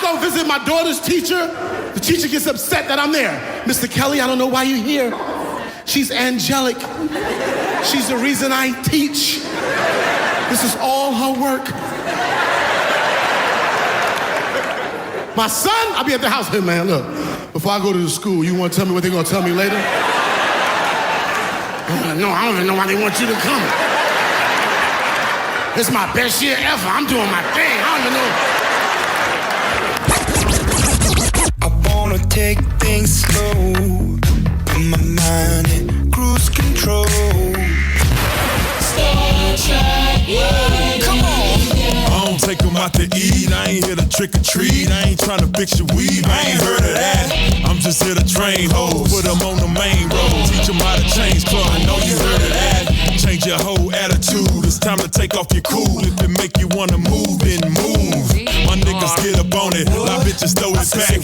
go visit my daughter's teacher. The teacher gets upset that I'm there. Mr. Kelly, I don't know why you're here. She's angelic. She's the reason I teach. This is all her work. My son, I'll be at the house. Hey, man, look. Before I go to the school, you want to tell me what they're going to tell me later? No, I don't even know why they want you to come. It's my best year ever. I'm doing my thing. I don't even know. I wanna take things slow. Put my mind in cruise control. Star Trek, yeah. Come on. I don't take them out to eat. I ain't here to trick or treat. I ain't trying to fix your weave. I ain't heard of that. I'm just here to train hoes. Put them on the main road. Teach them how to change clothes. I know you heard of that. Change your whole attitude. It's time to take off your cool. If it make you wanna move, then move. My niggas get up on it. My bitches throw it back.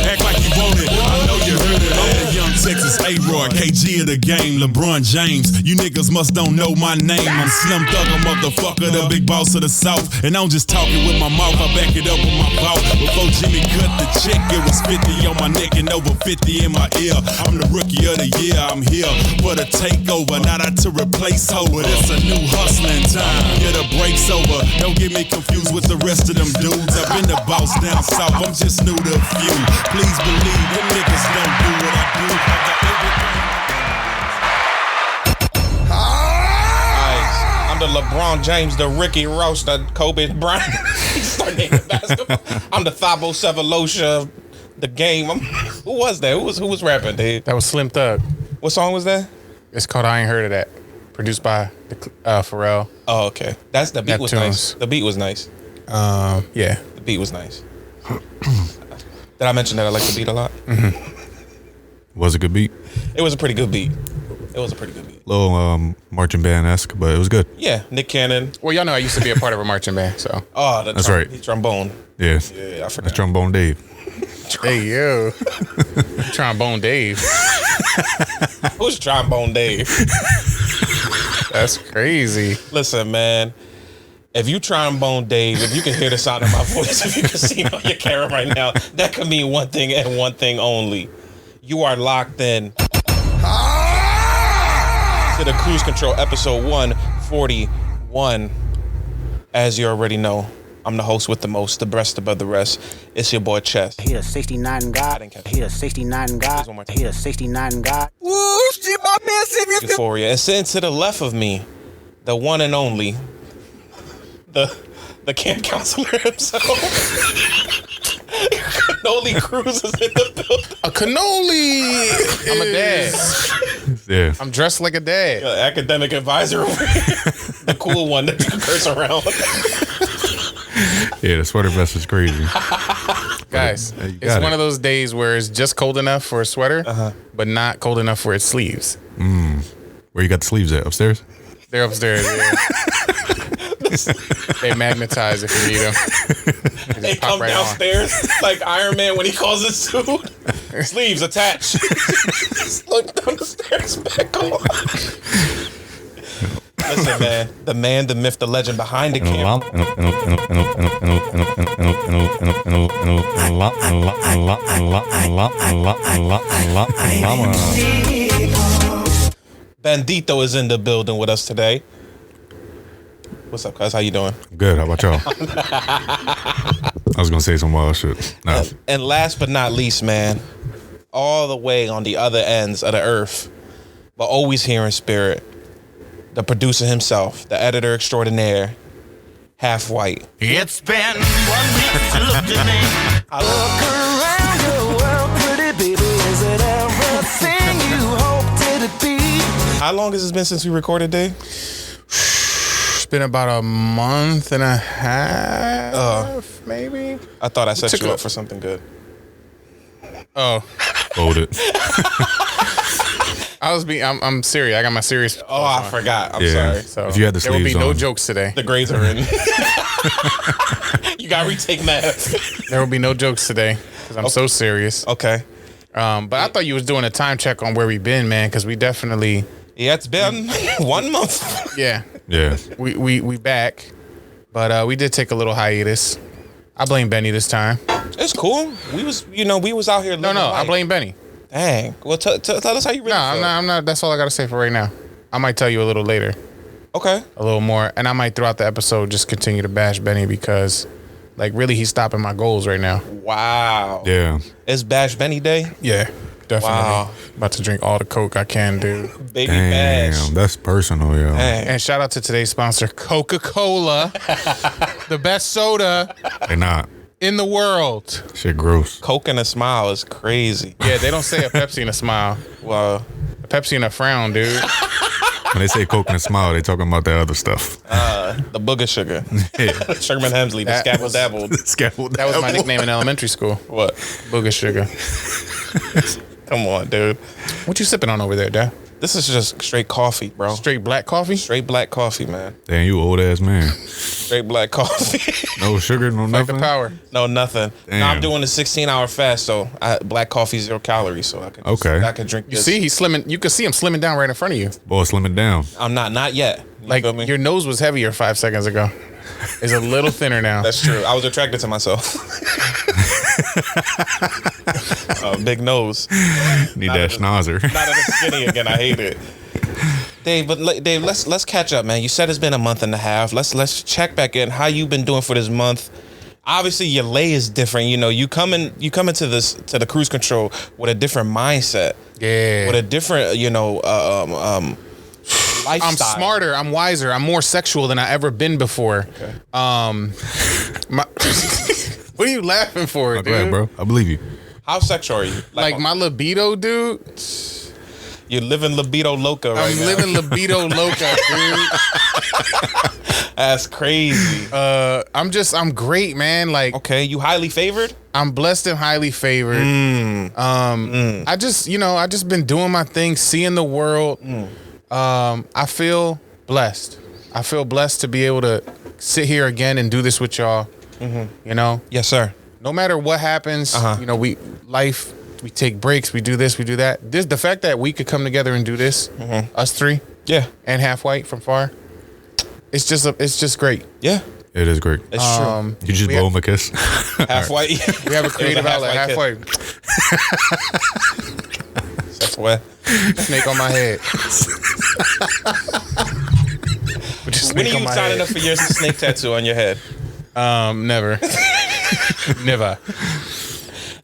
Act like you want it. I know you heard of that. Young Texas A-Roy, KG of the game, LeBron James. You niggas must don't know my name. I'm Slim Thugger, motherfucker, the big boss of the South. And I'm just talking with my mouth. I back it up with my mouth. Before Jimmy cut the check, it was 50 on my neck and over 50 in my ear. I'm the rookie of the year. I'm here for the takeover, not out to replace Hover. It's a new hustling time. Yeah, the break's over. Don't get me confused with the rest of them dudes. I've been the boss down south. I'm just new to a few. Please believe them niggas don't do what I do. I got everything. I'm the LeBron James, the Ricky Ross, the Kobe Bryant. Start naming basketball. I'm the Thabo Sefolosha, the game. Who was that? Who was rapping, dude? That was Slim Thug. What song was that? It's called I Ain't Heard of That. Produced by Pharrell. Oh, okay. That's the beat was Neptunes. nice. The beat was nice. Yeah. The beat was nice. Did I mention that I like the beat a lot? Mm-hmm. Was a good beat. It was a pretty good beat. Little marching band-esque, but it was good. Yeah, Nick Cannon. Well, y'all know I used to be a part of a marching band, so. Oh, that's right. Trombone. Yes. Yeah, I forgot. That's Trombone Dave. Hey, yo. Trombone Dave. Who's Trombone Dave? That's crazy. Listen, man. If you Trombone Dave, if you can hear the sound of my voice, if you can see me on your camera right now, that could mean one thing and one thing only. You are locked in to the Cruise Control episode 141. As you already know, I'm the host with the most, the breast above the rest. It's your boy Chess. He a 69 God. He a 69 God. He a 69 God. Woo, shit, my man, Euphoria. And sitting to the left of me, the one and only, the camp counselor himself. Cannoli Cruz is in the building. A cannoli. I'm a dad. Yeah. I'm dressed like a dad. Academic advisor over here. The cool one that you can curse around. Yeah, the sweater vest is crazy. Guys, it's one of those days where it's just cold enough for a sweater, but not cold enough for its sleeves. Where you got the sleeves at? Upstairs? They're upstairs, yeah. They magnetize if you need them. They come right downstairs like Iron Man when he calls his suit. Sleeves attached. Look down the stairs back on. Listen, man. The myth, the legend behind the camera. Bandito is in the building with us today. What's up, guys? How you doing? Good. How about y'all? I was going to say some wild shit. Nah. And last but not least, man, all the way on the other ends of the earth, but always here in spirit, the producer himself, the editor extraordinaire, half white. It's been 1 week to look at me. Look around your world, pretty baby. Is it everything you hoped it be? How long has it been since we recorded, Dave? It's been about a month and a half, maybe. I thought I set you up for something good. Oh. Hold it. I'm serious. I got my serious. Oh, I forgot. I'm sorry. So if you had the there will be sleeves no on. jokes today. The grades are in. You got to retake math. There will be no jokes today because I'm so serious. Okay. But I thought you was doing a time check on where we've been, man, because we definitely. Yeah, it's been 1 month. Yeah. Yeah. We back, but we did take a little hiatus. I blame Benny this time. It's cool. We was out here. No, I blame Benny. Dang. Well, tell us how you really feel. I'm not. That's all I gotta say for right now. I might tell you a little later. Okay. A little more, and I might throughout the episode just continue to bash Benny because, like, really, he's stopping my goals right now. Wow. Yeah. It's Bash Benny Day. Yeah, definitely. Wow. About to drink all the Coke I can, dude. Baby Bash. Damn, that's personal, yo. Dang. And shout out to today's sponsor, Coca-Cola, the best soda They not. in the world. Shit gross. Coke and a smile is crazy. Yeah, they don't say a Pepsi and a smile. Well, A Pepsi and a frown, dude. When they say Coke and a smile, they talking about the other stuff. the booger sugar. Yeah. Sherman Hemsley, the That scabble was- dabbled. Scaffold. That was my nickname in elementary school. What? Booger sugar. Come on, dude. What you sipping on over there, Dad? This is just straight coffee, bro. Straight black coffee? Straight black coffee, man. Damn, you old ass man. Straight black coffee. No sugar, no Like the nothing. power. No, nothing. Damn. No, I'm doing a 16-hour fast, so black coffee, 0 calories, so I can Okay. I can drink You this. see, he's slimming. You can see him slimming down right in front of you. Boy, slim it down. I'm not yet. You Like feel me? your nose was heavier 5 seconds ago. It's a little thinner now. That's true. I was attracted to myself. Big nose. Need that schnauzer. Not that it's skinny again. I hate it. Dave, Dave, let's catch up, man. You said it's been a month and a half. Let's check back in. How you been doing for this month? Obviously, your lay is different. You know, you come into the cruise control with a different mindset. Yeah. With a different, lifestyle. I'm smarter. I'm wiser. I'm more sexual than I ever been before. Okay. What are you laughing for, Oh, dude? go ahead, bro. I believe you. How sexual are you? Like my libido, dude. You're living libido loca right I'm now. living libido loca, dude. That's crazy. I'm great, man. Like, Okay, you highly favored? I'm blessed and highly favored. I just been doing my thing, seeing the world. I feel blessed. I feel blessed to be able to sit here again and do this with y'all. You know, Yes, sir. no matter what happens, we take breaks, we do this, we do that. The fact that we could come together and do this, us three, Yeah. and Half White from far, it's just great. Yeah. It is great. It's true. You just we blow have- him a kiss. Half white. We have a creative outlet, Half kiss. White. That's what. Snake on my head. With the When snake are on you my signing head. up for your snake tattoo on your head? Never. Never.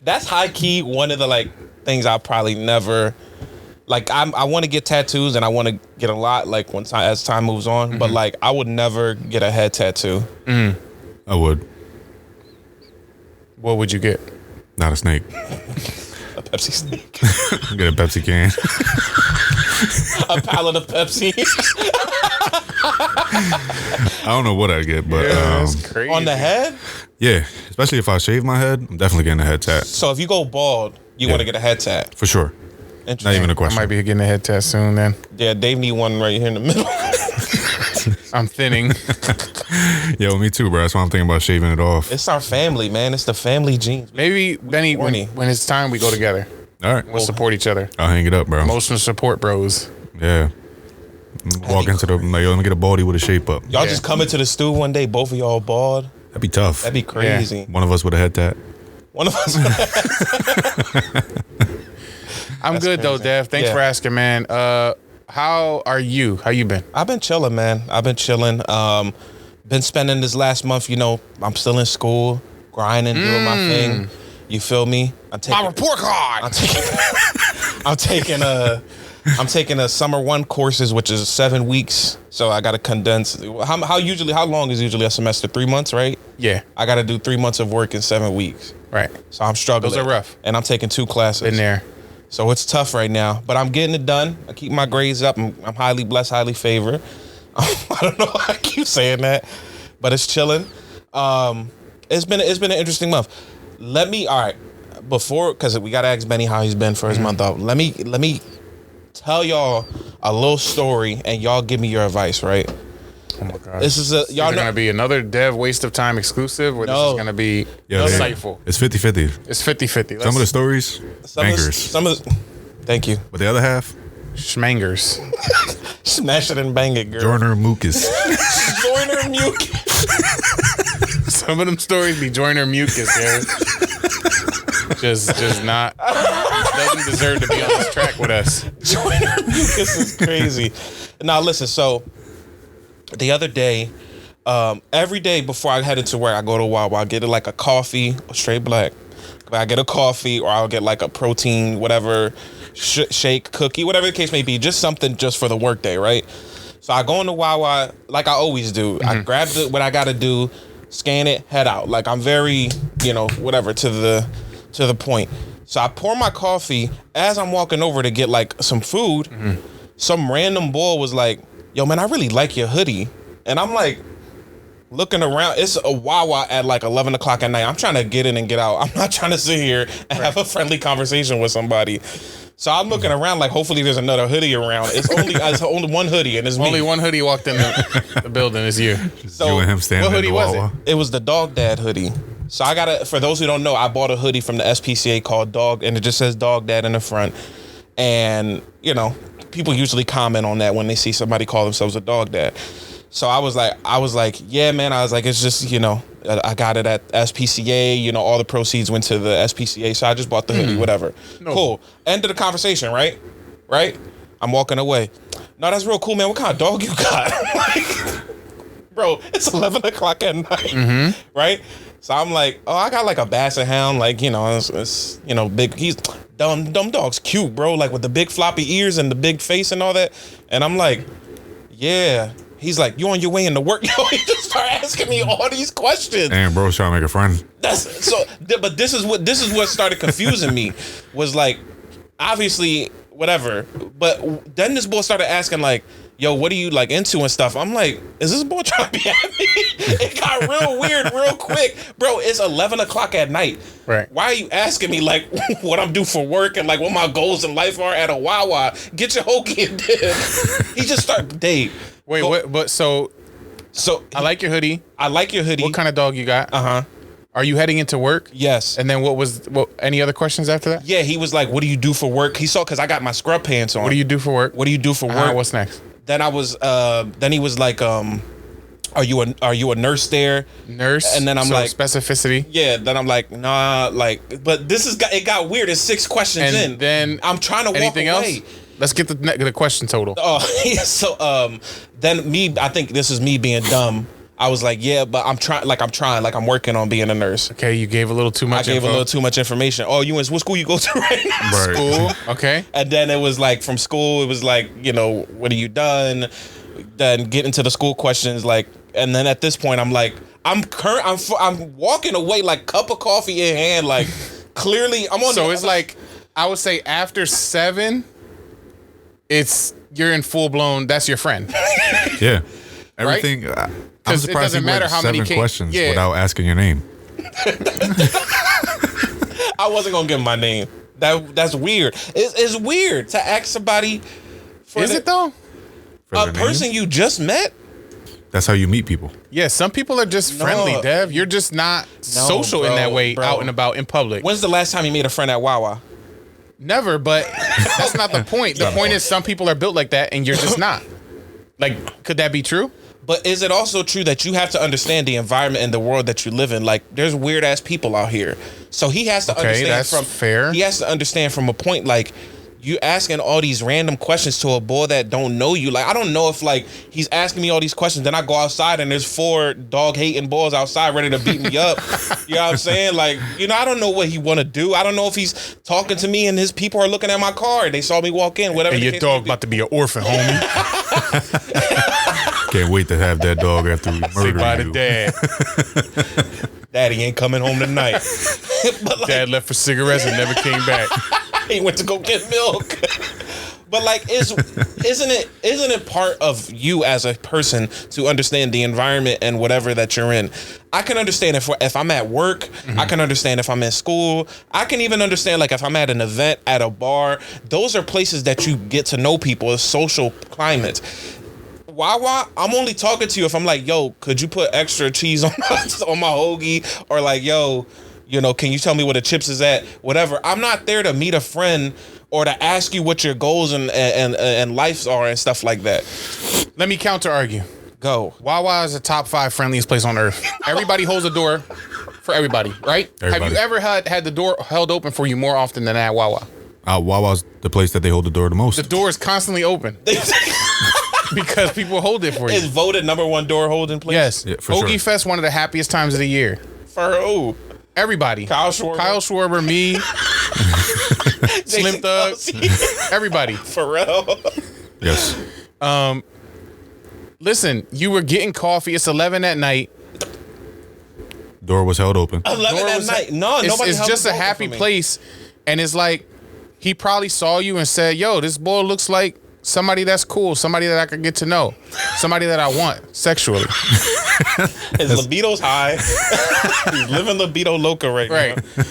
That's high key one of the things I'll probably never I want to get tattoos and I want to get a lot as time moves on, but I would never get a head tattoo. I would. What would you get? Not a snake. A Pepsi snake. Get a Pepsi can. A pallet of Pepsi. I don't know what I'd get, but That's crazy. On the head? yeah, especially if I shave my head, I'm definitely getting a head tat So if you go bald, you want to get a head tat. for sure. Interesting. Not even a I question. might be getting a head tat soon then. Yeah, Dave need one right here in the middle. I'm thinning. Yo, me too, bro. That's why I'm thinking about shaving it off. It's our family, man. It's the family genes. Maybe, Benny, Horny. when it's time, we go together. All right, We'll support each other. I'll hang it up, bro. Emotional support bros. Yeah. Walk into the yo, let me get a baldy with a shape up. Y'all Yeah. just come into the stew one day, both of y'all bald. That'd be tough. That'd be crazy. One of us with a head tat. One of us. I'm good though, crazy. Dev. Thanks Yeah. for asking, man. How are you? How you been? I've been chilling, man. I've been chilling. Been spending this last month, I'm still in school, grinding, doing my thing. You feel me? I'm taking report card. I'm taking a summer 1 courses, which is 7 weeks. So I got to condense. How long is usually a semester? 3 months, right? Yeah. I got to do 3 months of work in 7 weeks. Right. So I'm struggling. Those are rough. And I'm taking 2 classes. Been there. So it's tough right now, but I'm getting it done. I keep my grades up. I'm highly blessed, highly favored. I don't know why I keep saying that, but it's chilling. It's been an interesting month. Because we gotta ask Benny how he's been for his month off. Let me tell y'all a little story, and y'all give me your advice, right? Oh my god. This is y'all know. gonna be another Dev waste of time exclusive, or this No. is gonna be Yeah, insightful. It's 50-50. It's 50-50. Some of the stories, bangers. Thank you. But the other half, schmangers. Smash it and bang it, girl. Joyner Mucus. Joiner mucus. Some of them stories be joiner mucus, yo. just not doesn't deserve to be on this track with us. Joyner Lucas is crazy. Now listen, so the other day, every day before I head into work, I go to Wawa. I get like a coffee, straight black. I get a coffee, or I'll get like a protein, whatever, shake, cookie, whatever the case may be, just something just for the work day, right? So I go into Wawa like I always do. I grab what I gotta do, scan it, head out. Like I'm very, whatever, to the point. So I pour my coffee. As I'm walking over to get like some food, some random boy was like, yo man, I really like your hoodie. And I'm like, looking around, it's a Wawa at like 11 o'clock at night. I'm trying to get in and get out. I'm not trying to sit here and have a friendly conversation with somebody. So I'm looking around like, hopefully there's another hoodie around. It's only one hoodie, and it's me. Only one hoodie walked in the building this year. So you and him standing what hoodie in the was Wawa. it was the Dog Dad hoodie. So for those who don't know, I bought a hoodie from the SPCA called Dog, and it just says Dog Dad in the front. And, people usually comment on that when they see somebody call themselves a Dog Dad. So I was like, yeah, man. I was like, it's just, I got it at SPCA. All the proceeds went to the SPCA. So I just bought the hoodie, whatever. No. Cool. End of the conversation, right? Right? I'm walking away. No, that's real cool, man. What kind of dog you got? Like, bro, it's 11 o'clock at night, right? So I'm like, oh, I got like a Basset Hound, like, it's big. He's dumb dog's cute, bro, like with the big floppy ears and the big face and all that. And I'm like, yeah. He's like, you on your way into work? Yo, he just started asking me all these questions. Damn, bro's trying to make a friend. But this is what started confusing me, was like, obviously, whatever. But then this boy started asking like, yo, what are you like into and stuff? I'm like, is this boy trying to be at me? It got real weird real quick. Bro, it's 11 o'clock at night. Right. Why are you asking me like what I'm due for work and like what my goals in life are at a Wawa? Get your hokey and dip. He just started, Dave. Wait, what? But so I like your hoodie. I like your hoodie. What kind of dog you got? Uh-huh. Are you heading into work? Yes. And then what any other questions after that? Yeah, he was like, what do you do for work? He saw, because I got my scrub pants on. What do you do for work? What do you do for work? What's next? Then he was like, are you a nurse there? Nurse. And then I'm so like, specificity. Yeah. Then I'm like, nah, like, but it got weird. It's 6 questions and in. Then I'm trying to walk away. Else? Let's get the question total. Oh, so then I think this is me being dumb. I was like, yeah, but I'm I'm working on being a nurse. Okay, you gave a little too much. I gave a little too much information. Oh, what school you go to right now? Right. School. Okay. And then it was like from school, it was like, what have you done? Then get into the school questions, like, and then at this point, I'm like, I'm walking away, like cup of coffee in hand, like clearly I'm on. So it's like, I would say after 7, you're in full blown. That's your friend. Yeah. Everything. I'm surprised it doesn't he matter went how many 7 questions yeah. without asking your name. I wasn't gonna give him my name. That's weird. It's weird to ask somebody. Is it though? For A person you just met? That's how you meet people. Yeah, some people are just friendly, Dev. You're just not social in that way, out and about in public. When's the last time you made a friend at Wawa? Never, but that's not the point. The point is some people are built like that and you're just not. Like, could that be true? But is it also true that you have to understand the environment and the world that you live in? Like, there's weird ass people out here. So he has to understand that's fair. He has to understand from a point, like, you asking all these random questions to a boy that don't know you. Like, I don't know if like he's asking me all these questions, then I go outside and there's 4 dog hating boys outside ready to beat me up. You know what I'm saying? Like, I don't know what he want to do. I don't know if he's talking to me and his people are looking at my car. They saw me walk in, whatever. Hey, your dog about to be an orphan, homie. Can't wait to have that dog after we murder you. By the dad. Daddy ain't coming home tonight. But like, Dad left for cigarettes and never came back. He went to go get milk. But like, isn't it part of you as a person to understand the environment and whatever that you're in? I can understand if I'm at work. Mm-hmm. I can understand if I'm in school. I can even understand like if I'm at an event, at a bar. Those are places that you get to know people. It's social climates. Wawa, I'm only talking to you if I'm like, yo, could you put extra cheese on my hoagie? Or like, yo, can you tell me where the chips is at? Whatever. I'm not there to meet a friend or to ask you what your goals and lives are and stuff like that. Let me counter argue. Go. Wawa is the top 5 friendliest place on earth. Everybody holds a door for everybody, right? Have Everybody. you ever had the door held open for you more often than at Wawa? Wawa's the place that they hold the door the most. The door is constantly open because people hold it for Is you. voted #1 door holding place? Yes. Yeah, for Hoagie sure. Fest, one of the happiest times of the year. For who? Everybody. Kyle Schwarber. Me, Slim Jason Thug, Kelsey. everybody. Pharrell. Yes. Listen, you were getting coffee. It's 11 at night. Door was held open. 11 Door at was- night. No, It's, nobody it's held just the a door happy for me. place. And it's like, he probably saw you and said, yo, this boy looks like somebody that's cool, somebody that I could get to know, somebody that I want sexually. His libido's high. He's living libido loca right Right. now.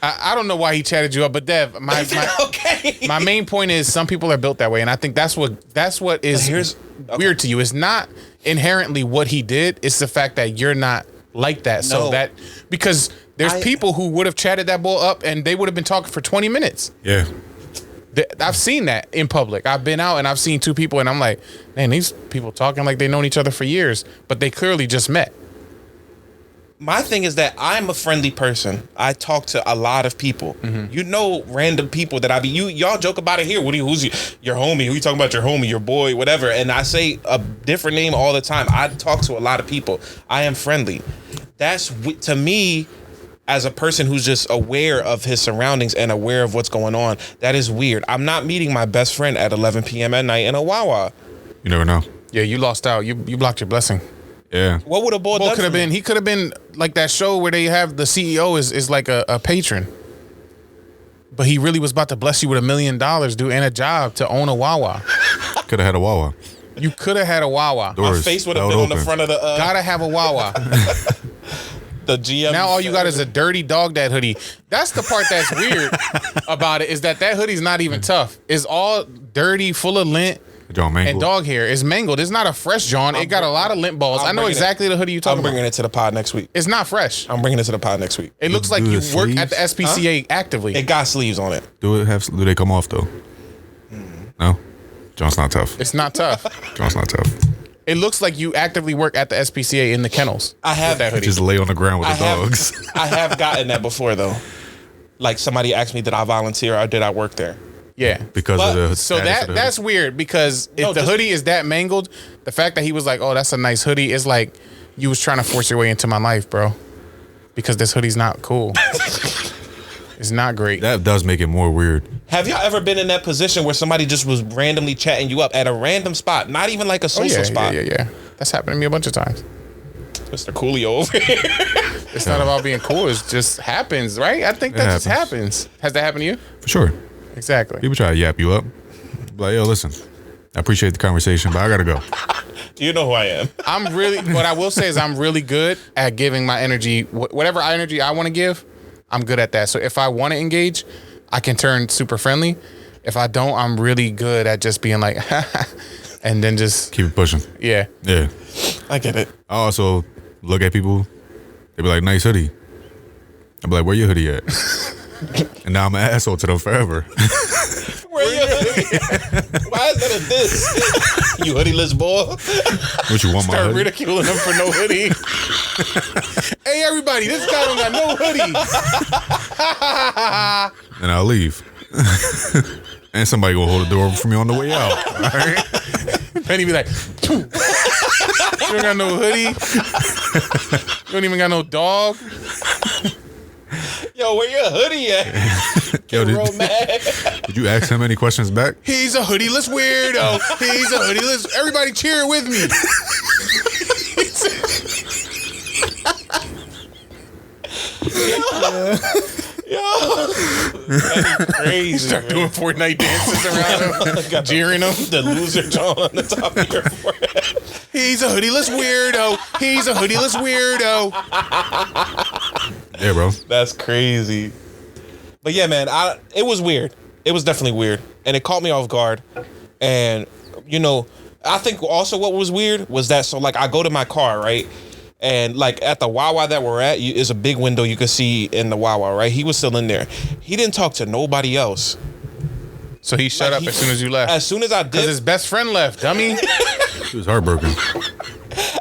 I don't know why he chatted you up, but Dev, my Okay. my main point is some people are built that way, and I think that's what is Here's- weird to you. It's not inherently what he did; it's the fact that you're not like that. So No. that because there's people who would have chatted that boy up, and they would have been talking for 20 minutes. Yeah. I've seen that in public. I've been out and I've seen two people, and I'm like, man, these people talking like they've known each other for years, but they clearly just met. My thing is that I'm a friendly person. I talk to a lot of people. You know, random people that I be. Y'all joke about it here. Who's your homie? Who you talking about? Your homie, your boy, whatever. And I say a different name all the time. I talk to a lot of people. I am friendly. That's to me. As a person who's just aware of his surroundings and aware of what's going on, that is weird. I'm not meeting my best friend at 11 p.m. at night in a Wawa. You never know. Yeah, you lost out. You blocked your blessing. Yeah. What would a boy Well, done could have for me? been. He could have been like that show where they have the CEO is like a patron, but he really was about to bless you with $1 million, dude, and a job to own a Wawa. Could have had a Wawa. You could have had a Wawa. My Doors face would have held been on the open. front of the Gotta have a Wawa. the GM. Now all you got is a dirty dog dad hoodie. That's the part that's weird about it, is that hoodie's not even tough. It's all dirty, full of lint John Mangle. and dog hair. It's mangled. It's not a fresh John. It got a lot of lint balls. I'm I know bringing exactly the hoodie you're I'm talking bringing about. it to the pod next week. It's not fresh. I'm bringing it to the pod next week. It looks like Do you the work at the sleeves? SPCA actively. It got sleeves on it. Do they come off though? No. John's not tough. It's not tough. John's not tough. It looks like you actively work at the SPCA in the kennels. I have with that hoodie. Just lay on the ground with the dogs. I have gotten that before though. Like somebody asked me, did I volunteer or did I work there? Yeah. Because But- of the So status of the that's weird, because if No, the just- hoodie is that mangled, the fact that he was like, "Oh, that's a nice hoodie," is like you was trying to force your way into my life, bro. Because this hoodie's not cool. It's not great. that does make it more weird. Have y'all ever been in that position where somebody just was randomly chatting you up at a random spot, not even like a Oh, social spot? yeah. That's happened to me a bunch of times. Mr. Coolio over here. It's not about being cool. It just happens, right? I think that just happens. happens. Has that happened to you? For sure. Exactly. People try to yap you up. Like, yo, listen, I appreciate the conversation, but I gotta go. You know who I am. I'm really, what I will say is I'm really good at giving my energy, whatever energy I want to give, I'm good at that. So if I want to engage, I can turn super friendly. If I don't, I'm really good at just being like, and then just, Keep it pushing. yeah. Yeah. I get it. I also look at people, they be like, nice hoodie. I be like, where your hoodie at? And now I'm an asshole to them forever. Where you hoodie? Why is that a diss? You hoodie-less boy. What you want, my Start hoodie? ridiculing them for no hoodie. Hey, everybody, this guy don't got no hoodie. And I'll leave. And somebody gonna hold the door for me on the way out. All right? Penny be like, "Phew. You don't got no hoodie. You don't even got no dog. Yo, where your hoodie at? Yo, Real mad. did you ask him any questions back? He's a hoodie-less weirdo. He's a hoodie-less. Everybody cheer with me. Crazy. Start doing Fortnite dances around him, Got jeering him. the loser jaw on the top of your forehead. He's a hoodie-less weirdo. He's a hoodie-less weirdo. Yeah, bro. That's crazy. But yeah, man, it was weird. It was definitely weird. And it caught me off guard. And, you know, I think also what was weird was that, so like I go to my car, right? And like at the Wawa that we're at, is a big window you could see in the Wawa, right? He was still in there. He didn't talk to nobody else. So he shut Like, up as soon as you left. As soon as I Because did, his best friend left, dummy. He was heartbroken.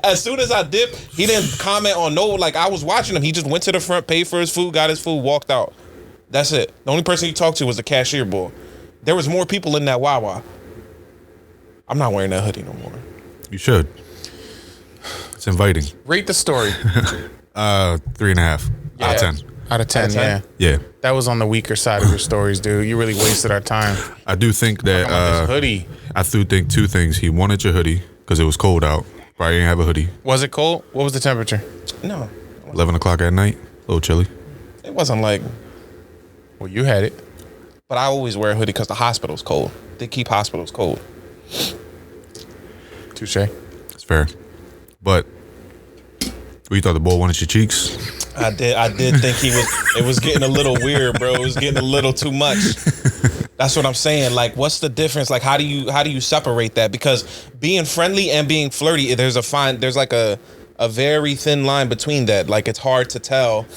As soon as I dipped, he didn't comment on no. Like I was watching him. He just went to the front, paid for his food, got his food, walked out. That's it. The only person he talked to was the cashier boy. There was more people in that Wawa. I'm not wearing that hoodie no more. You should. It's inviting. Rate the story. 3.5 out of 10. Out of 10, yeah. Yeah. That was on the weaker side of your stories, dude. You really wasted our time. I do think that This hoodie. I do think two things. He wanted your hoodie because it was cold out. Probably didn't have a hoodie. Was it cold? What was the temperature? No, 11 o'clock at night. A little chilly. it wasn't like. Well, you had it. But I always wear a hoodie because the hospital's cold. They keep hospitals cold. Touche. It's fair. But what you thought, the boy wanted your cheeks? I did think it was getting a little weird, bro. It was getting a little too much. That's what I'm saying. Like, what's the difference? Like, how do you separate that? Because being friendly and being flirty, there's like a very thin line between that. Like, it's hard to tell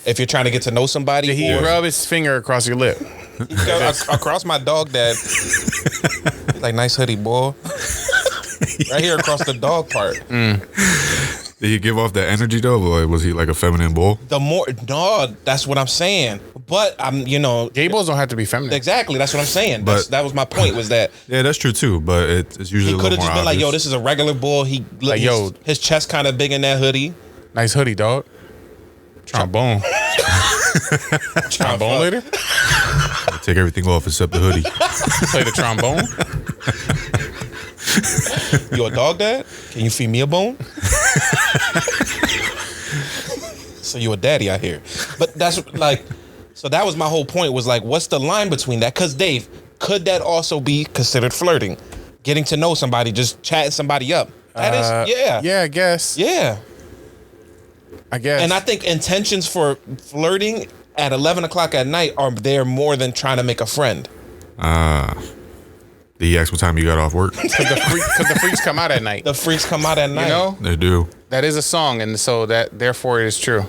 if you're trying to get to know somebody. Did he rub his finger across your lip? Across my dog dad. Like, nice hoodie, boy. Right here across the dog part. Did he give off that energy though, or was he like a feminine bull? That's what I'm saying. But gay bulls don't have to be feminine. Exactly, that's what I'm saying. But- That was my point. Was that Yeah, that's true too. But it's usually he a could little have more just been like, obvious. "Yo, this is a regular bull." Like, yo. His chest kind of big in that hoodie. Nice hoodie, dog. Trombone. Trombone later? Take everything off except the hoodie. Play the trombone? You a dog dad? Can you feed me a bone? So you a daddy out here. But that's like, so that was my whole point, was like, what's the line between that? Because Dave, could that also be considered flirting? Getting to know somebody, just chatting somebody up. That is, yeah. Yeah, I guess. Yeah. I guess. And I think intentions for flirting at 11 o'clock at night are there more than trying to make a friend. Did he ask what time you got off work? Because the freaks come out at night. The freaks come out at night. You know? They do. That is a song, and so therefore it is true.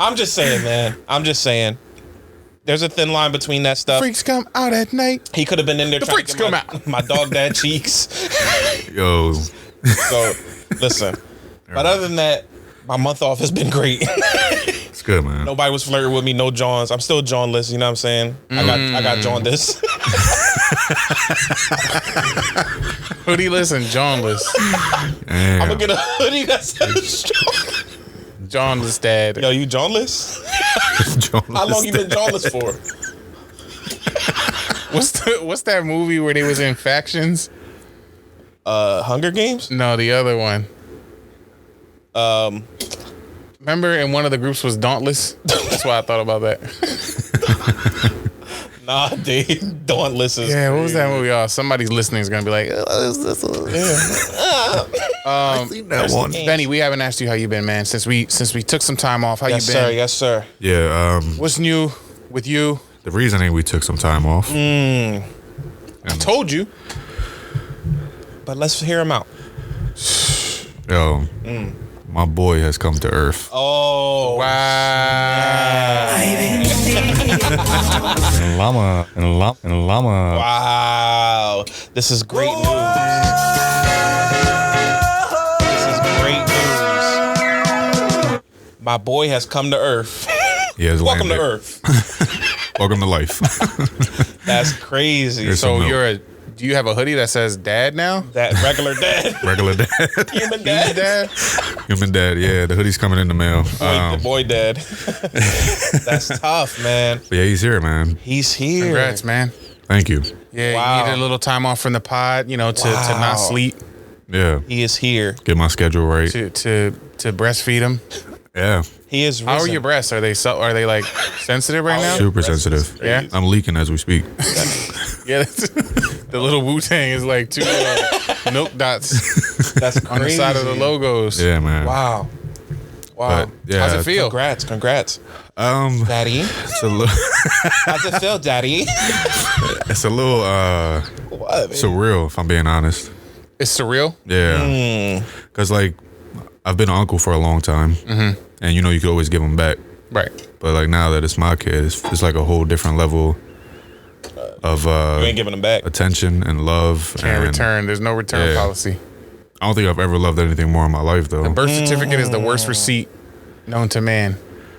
I'm just saying, man. I'm just saying. There's a thin line between that stuff. Freaks come out at night. He could have been in there The trying freaks to get come my dog dad cheeks. Yo. So, listen. But other than that, my month off has been great. It's good, man. Nobody was flirting with me. No Johns. I'm still Johnless. You know what I'm saying? I got jaundice. Hoodie-less and Johnless. Damn. I'm gonna get a hoodie that says John. Johnless dad. Yo, you Johnless? How long you been Johnless for? What's that movie where they was in factions? Hunger Games? No, the other one. Remember, in one of the groups was Dauntless. That's why I thought about that. Nah, dude. Dauntless is. Yeah, what was that movie? Oh, somebody's listening is gonna be like, I've seen that one. Benny, we haven't asked you how you been, man. Since we took some time off, how Yes, you sir. been? Yes, sir. Yeah. What's new with you? The reasoning we took some time off. I told you. But let's hear him out. Yo, my boy has come to earth. Oh. Wow. Llama. Wow. This is great news. This is great news. My boy has come to earth. He has Welcome to landed. earth. Welcome to life. That's crazy. Here's So some milk. do you have a hoodie that says dad now? That regular dad. Regular dad. Human dad. Dad? Human dad, yeah. The hoodie's coming in the mail. The boy dad. That's tough, man. But yeah, he's here, man. He's here. Congrats, man. Thank you. Yeah, Wow. you needed a little time off from the pod, to not sleep, Yeah. He is here. Get my schedule right. to breastfeed him. Yeah. He is risen. How are your breasts? Are they like sensitive right now? Super sensitive. Yeah? I'm leaking as we speak. Yeah, the little Wu-Tang is like two milk dots That's crazy. on the side of the logos. Yeah, man. Wow. Wow. But yeah, How's it feel? Congrats. Um, Daddy. it's a little, How's it feel, Daddy? it's a little What? surreal, if I'm being honest. It's surreal. Yeah. Because like, I've been an uncle for a long time, and you could always give them back. Right. But like now that it's my kid, it's like a whole different level of You ain't giving them back. attention and love. Can't and return. There's no return Yeah. policy. I don't think I've ever loved anything more in my life, though. The birth certificate is the worst receipt known to man.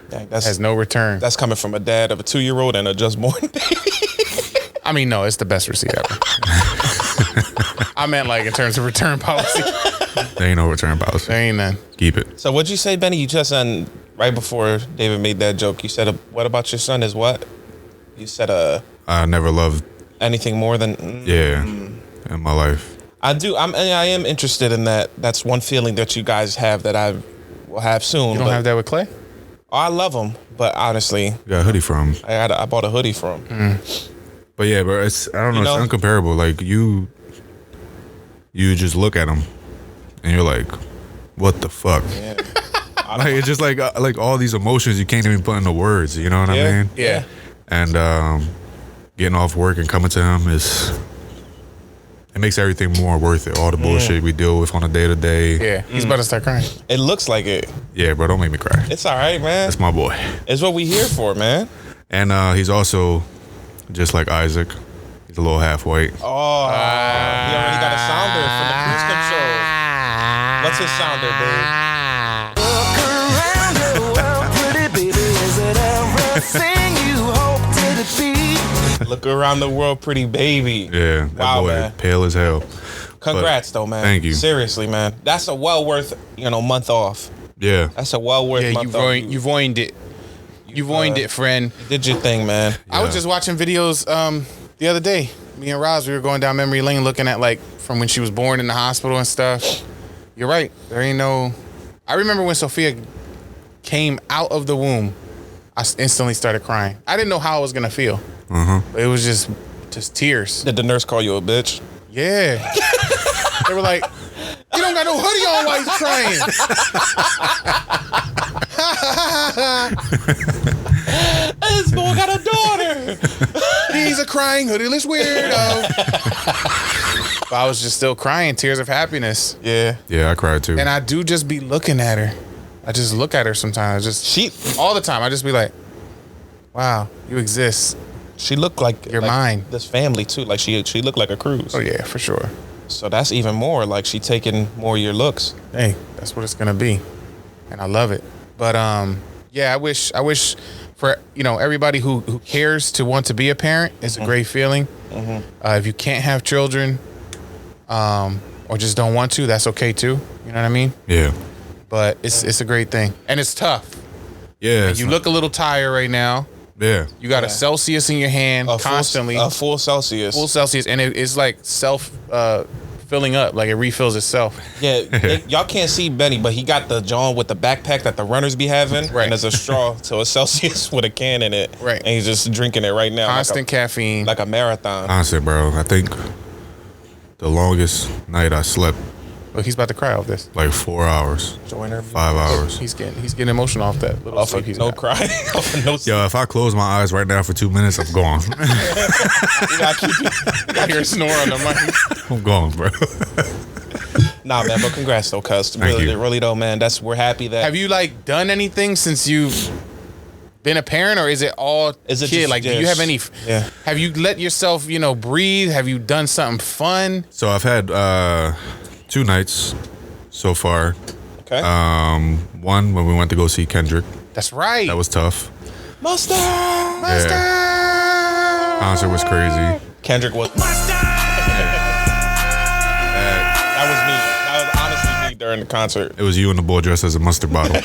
Dang, Has no return. That's coming from a dad of a 2-year-old and a just born baby. I mean, no, it's the best receipt ever. I meant like in terms of return policy. There ain't no return policy. There ain't none. Keep it. So what'd you say, Benny? You just said right before David made that joke. You said, "What about your son?" Is what? You said, I never loved, anything more than in my life. I do. I am interested in that. That's one feeling that you guys have that I will have soon. You don't have that with Clay? Oh, I love him, but honestly, You got a hoodie from. I bought a hoodie from him. But yeah, bro, it's, I don't know, You know? it's uncomparable. Like, you just look at him and you're like, what the fuck? Yeah. Like, it's just like all these emotions you can't even put into words, you know what Yeah. I mean? Yeah. And getting off work and coming to him it makes everything more worth it. All the bullshit we deal with on a day-to-day. Yeah. He's about to start crying. It looks like it. Yeah, bro, don't make me cry. It's all right, man. That's my boy. It's what we here for, man. And he's also just like Isaac. He's a little half white. Oh, he already got a sounder from the Cruise Control. What's his sounder, babe? Look around the world, pretty baby. Is it everything you hope to be? Look around the world, pretty baby. Yeah, that Wow, boy, man. pale as hell. Congrats, though, man. Thank you. Seriously, man. That's a well worth, month off. Yeah. That's a well worth Yeah, month you've off. ruined it. You've ruined it, friend. You did your thing, man. I was just watching videos the other day. Me and Roz, we were going down memory lane looking at like from when she was born in the hospital and stuff. You're right. There ain't no... I remember when Sophia came out of the womb, I instantly started crying. I didn't know how I was going to feel. But it was just tears. Did the nurse call you a bitch? Yeah. They were like, you don't got no hoodie on while he's crying. This boy got a daughter. He's a crying hoodie-less weirdo. But I was just still crying, tears of happiness. Yeah. Yeah, I cried too. And I do just be looking at her. I just look at her sometimes. All the time. I just be like, wow, you exist. She looked like You're mine. This family too. Like she looked like a cruise. Oh yeah, for sure. So that's even more. Like she taking more of your looks. Hey, that's what it's gonna be. And I love it. But yeah, I wish for everybody who cares to want to be a parent, it's a great feeling. If you can't have children, or just don't want to, that's okay too. You know what I mean? Yeah. But it's a great thing. And it's tough. Yeah. You look a little tired right now. Yeah. You got a Celsius in your hand constantly. A full Celsius. Full Celsius. And it's like filling up. Like it refills itself. Yeah, y'all can't see Benny, but he got the John with the backpack that the runners be having. Right. And there's a straw to a Celsius with a can in it. Right. And he's just drinking it right now. Constant caffeine. Like a marathon. Honestly, bro, I think the longest night I slept, Look, he's about to cry off this. like 4 hours, Join her. 5 hours. He's getting emotional off that little Off sleep of he's no got. crying. Off of no sleep. Yo, if I close my eyes right now for 2 minutes, I'm gone. You gotta keep I hear a snore on the mic. I'm gone, bro. Nah, man, but congrats though, cuz. Thank Really, you. really though, man. We're happy that. Have you like done anything since you've been a parent, or is it all Is it kid? just- Like, do you have any? Yeah. Have you let yourself, breathe? Have you done something fun? So I've had 2 nights so far. Okay. One when we went to go see Kendrick. That's right. That was tough. Mustard. Yeah. Concert was crazy. Kendrick was. That was me. That was honestly me during the concert. It was you and the boy dressed as a mustard bottle.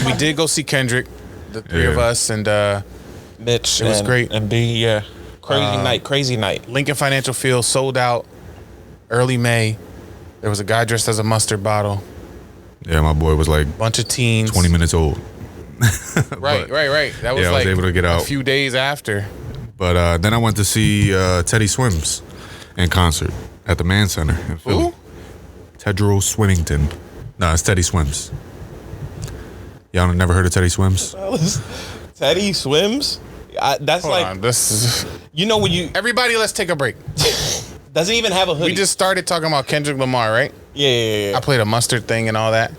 We did go see Kendrick, the three of Yeah. us, and Mitch. It was great. And B, yeah. Crazy night. Lincoln Financial Field sold out early May. There was a guy dressed as a mustard bottle. Yeah, my boy was like Bunch of teens. 20 minutes old. Right. That was Yeah, I like was able to get out. a few days after. But then I went to see Teddy Swims in concert at the Mann Center in Philly. Who? Tedro Swimmington. No, it's Teddy Swims. Y'all never heard of Teddy Swims? Teddy Swims. That's Hold like on, this is... when you Everybody, let's take a break. doesn't even have a hoodie. We just started talking about Kendrick Lamar, right? yeah. I played a mustard thing and all that.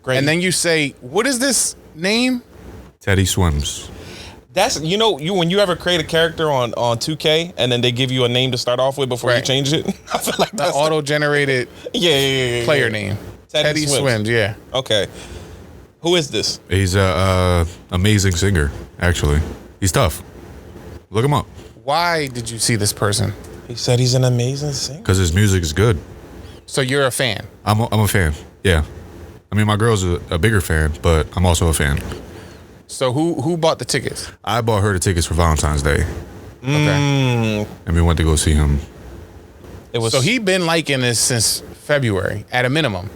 Great. And then you say, what is this name? Teddy Swims. That's when you ever create a character on 2K and then they give you a name to start off with before you change it. I feel like The that's auto-generated player name. Teddy Swims. Yeah. Okay. Who is this? He's a amazing singer. Actually, he's tough. Look him up. Why did you see this person? He said he's an amazing singer. Because his music is good. So you're a fan. I'm a fan. Yeah. I mean, my girl's a bigger fan, but I'm also a fan. So who bought the tickets? I bought her the tickets for Valentine's Day. Okay. And we went to go see him. So he been liking this since February at a minimum.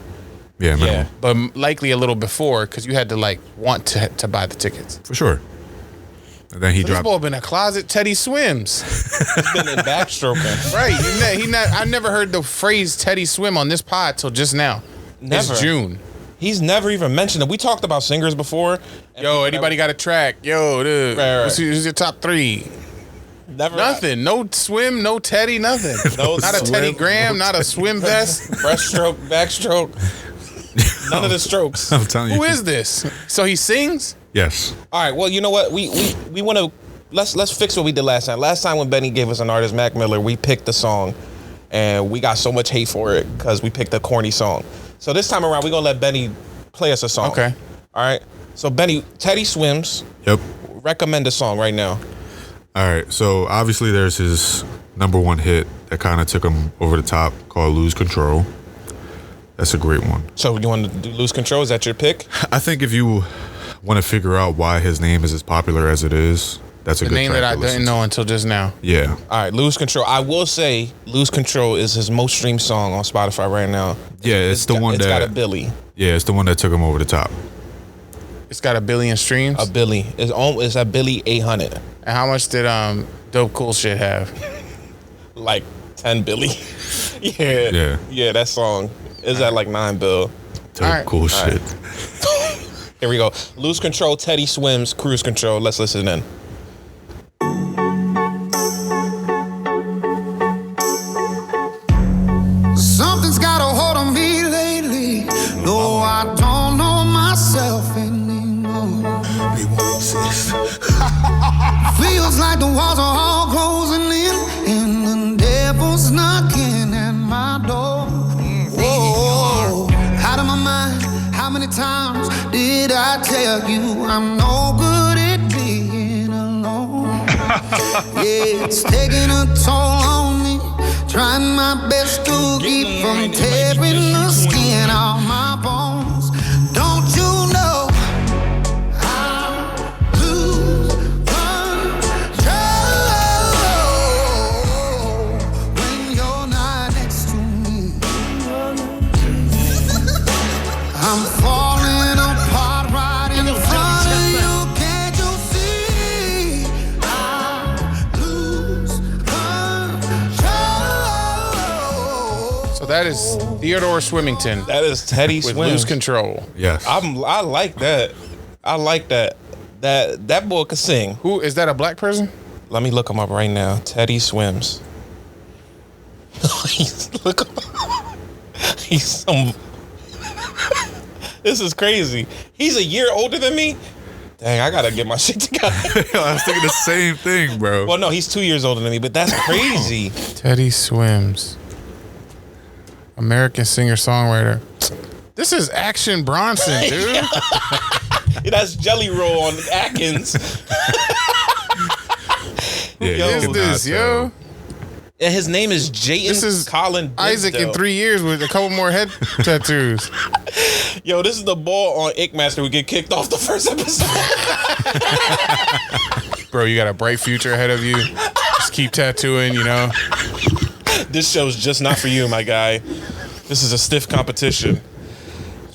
Yeah, minimum. But likely a little before because you had to want to buy the tickets. For sure. And then he This dropped. boy been a closet Teddy Swims. He's been in backstroking. Right. I never heard the phrase Teddy Swim on this pod till just now. Never. It's June. He's never even mentioned it. We talked about singers before. Yo, anybody got a track? Yo, dude. Right. Who's your top 3? Never. Nothing. No swim, no Teddy, nothing. Not a Teddy Graham, not a swim vest. Breaststroke, backstroke. None of the strokes. I'm telling you. Who is this? So he sings? Yes. All right. Well, you know what? We want to let's fix what we did last time. Last time when Benny gave us an artist, Mac Miller, we picked the song, and we got so much hate for it because we picked a corny song. So this time around, we're gonna let Benny play us a song. Okay. All right. So Benny, Teddy Swims. Yep. Recommend a song right now. All right. So obviously there's his #1 hit that kind of took him over the top called Lose Control. That's a great one. So you want to do Lose Control? Is that your pick? I think if you want to figure out why his name is as popular as it is, that's a The good name track that I to listen didn't to. know until just now. Yeah. All right, Lose Control. I will say Lose Control is his most streamed song on Spotify right now. Yeah, it's the one It's got a that. Billy. Yeah, it's the one that took him over the top. It's got 1 billion streams. A Billy. It's a Billy 800. And how much did Dope Cool Shit have? Like 10 Billy. Yeah. Yeah, that song is at like 9 bill. Dope All right. cool shit. Here we go. Lose Control, Teddy Swims, Cruise Control. Let's listen in. Something's got a hold on me lately, though I don't know myself anymore. Feels like the walls are all closing in, and the devil's knocking at my door. Whoa, out of my mind, how many times did I tell you I'm no good at being alone? Yeah, it's taking a toll on me. Trying my best to keep from tearing the skin off my bones. Don't you know I lose control when you're not next to me? I'm falling apart right in front of you. Can't you see? I lose control. So that is Theodore Swimmington That is Teddy with Swims. Lose Control. Yes. I like that. I like that. That boy could sing. Who is that? A black person? Let me look him up right now. Teddy Swims. Look. He's some. This is crazy. He's a year older than me. Dang, I gotta get my shit together. I was thinking the same thing, bro. Well, no, he's 2 years older than me, but that's crazy. Teddy Swims. American singer-songwriter. This is Action Bronson, dude. Yeah, that's Jelly Roll on Atkins. Yeah, Yo, you What is cannot this, yo? tell. And his name is Jayton This is Colin Isaac in Dinsdale. 3 years with a couple more head tattoos. Yo, this is the ball on Ickmaster who get kicked off the first episode. Bro, you got a bright future ahead of you. Just keep tattooing, you know. This show's just not for you, my guy. This is a stiff competition.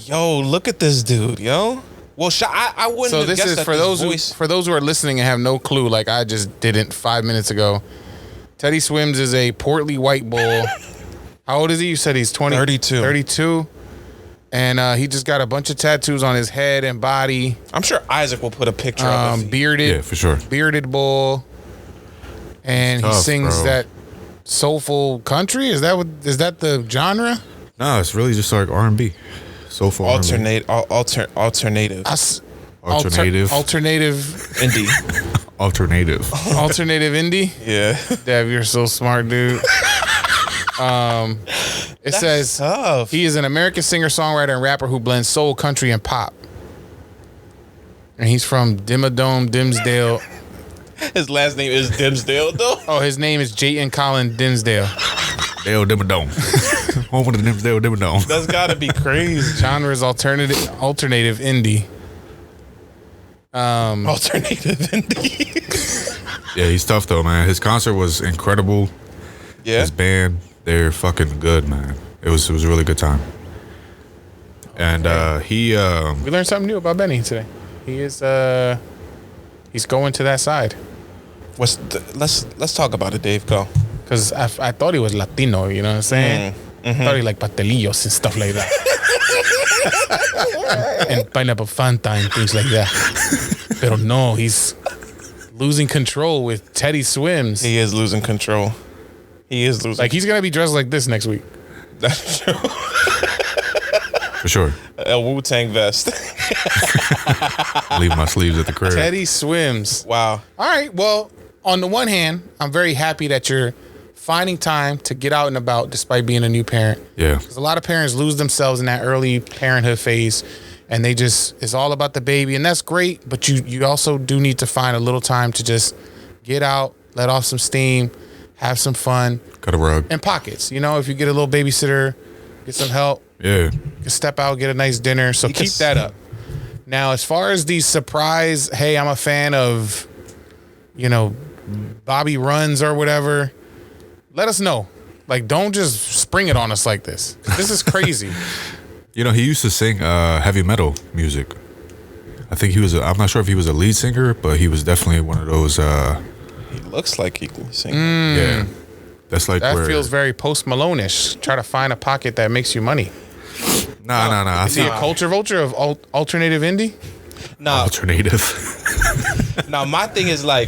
Yo, look at this dude, yo. Well, I wouldn't So have this guessed is that for this those who are listening and have no clue, like I just didn't 5 minutes ago. Teddy Swims is a portly white bull. How old is he? You said he's 20? 32. 32. And he just got a bunch of tattoos on his head and body. I'm sure Isaac will put a picture of it. Bearded. Yeah, for sure. Bearded bull. And he Tough, sings bro. that soulful country. Is that the genre? No, it's really just like R&B. So far. Alternative. Alternative. Alternative. Indie. Alternative. Alternative indie. Yeah. Dev, you're so smart, dude. It says tough. he is an American singer, songwriter, and rapper who blends soul, country, and pop. And he's from Dimmadome, Dimsdale. His last name is Dimsdale, though. Oh, his name is Jayton Colin Dimsdale. Dale Dimmadome. Home of the Dale Dimmadome. That's gotta be crazy. Genre is alternative indie. Alternative indie. Yeah, he's tough though, man. His concert was incredible. Yeah. His band, they're fucking good, man. It was a really good time. And he We learned something new about Benny today. He is he's going to that side. Let's talk about it, Dave. Go. Because I thought he was Latino, you know what I'm saying? I thought he liked pastelillos and stuff like that. And pineapple Fanta and things like that. Pero no, he's losing control with Teddy Swims. He is losing control. He is losing. Like, he's going to be dressed like this next week. That's true. for sure. A Wu-Tang vest. Leave my sleeves at the crib. Teddy Swims. Wow. All right, well, on the one hand, I'm very happy that you're finding time to get out and about despite being a new parent. Yeah. Because a lot of parents lose themselves in that early parenthood phase, and they just, it's all about the baby, and that's great, but you also do need to find a little time to just get out, let off some steam, have some fun. Cut a rug. And pockets. You know, if you get a little babysitter, get some help. Yeah. You step out, get a nice dinner. So keep that up. Now, as far as the surprise, hey, I'm a fan of, you know, Bobby Runs or whatever, let us know. Like, don't just spring it on us like this. This is crazy. You know, he used to sing heavy metal music. I think he was, I'm not sure if he was a lead singer, but he was definitely one of those. He looks like he can sing. Yeah. That's like That where. feels very Post Malone-ish. Try to find a pocket that makes you money. Nah. Is he a culture vulture of alternative indie? Now, Alternative. now, my thing is like,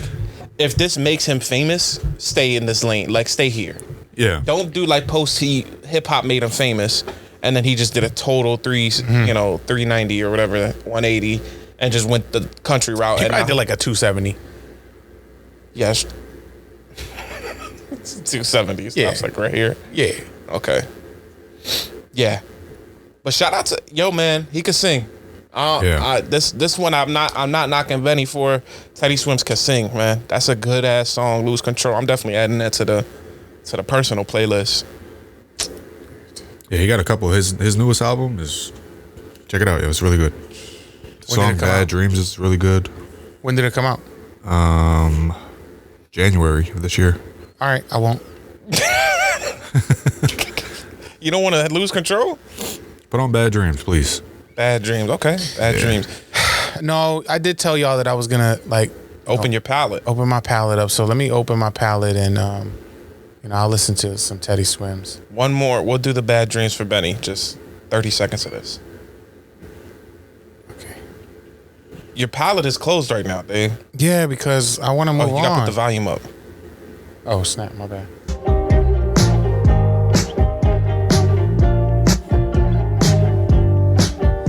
if this makes him famous, stay in this lane. Like, stay here. Yeah. Don't do like post hip hop made him famous, and then he just did a total 390 or whatever, 180, and just went the country route. He And probably did like a 270. yes, 270 stops Yeah. like right here. Yeah. Okay. Yeah, but shout out to yo man, he could sing. Yeah. This one I'm not knocking Benny for. Teddy Swims can sing, man. That's a good ass song. Lose Control. I'm definitely adding that to the personal playlist. Yeah, he got a couple. His newest album is, check it out. It was really good. When did Song it come Bad out? Dreams is really good. When did it come out? January of this year. All right, I won't. You don't want to lose control? Put on Bad Dreams, please. Bad Dreams. Okay. Bad Dreams. No, I did tell y'all that I was gonna like Open your palette. open my palette up. So let me open my palette and I'll listen to some Teddy Swims. One more. We'll do the Bad Dreams for Benny. Just 30 seconds of this. Okay. Your palette is closed right now, Dave. Yeah, because I want to move You gotta on. put the volume up. Oh snap! My bad.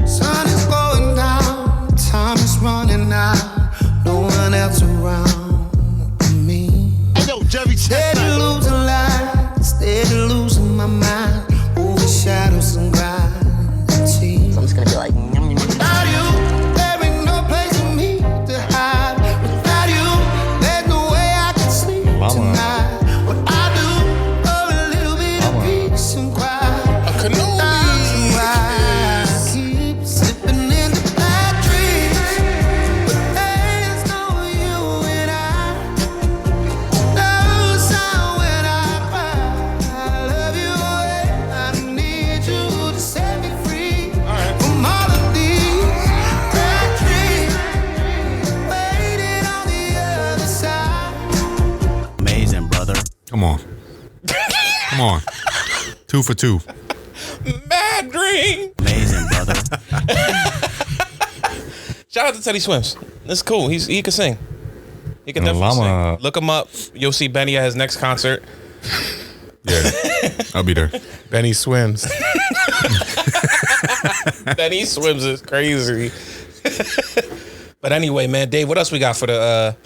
Sun is going down, time is running out. No one else around me. Steady losing light, steady losing my mind. Over shadows and gravity. So I'm just gonna be like, Without you, there ain't no place for me to hide. Without you, there's no way I can sleep tonight. What I do for a little bit of peace and quiet. Without you, I keep slipping into bad dreams. But there's no you and I. No sound when I cry. I love you and I need you to set me free from all of these bad dreams. Waiting on the other side. amazing, brother. Come on. Come on. 2 for 2. Bad Dream. Amazing, brother. Shout out to Teddy Swims. That's cool. He can sing. He can definitely sing. Look him up. You'll see Benny at his next concert. Yeah. I'll be there. Benny Swims. Benny Swims is crazy. But anyway, man, Dave, what else we got for the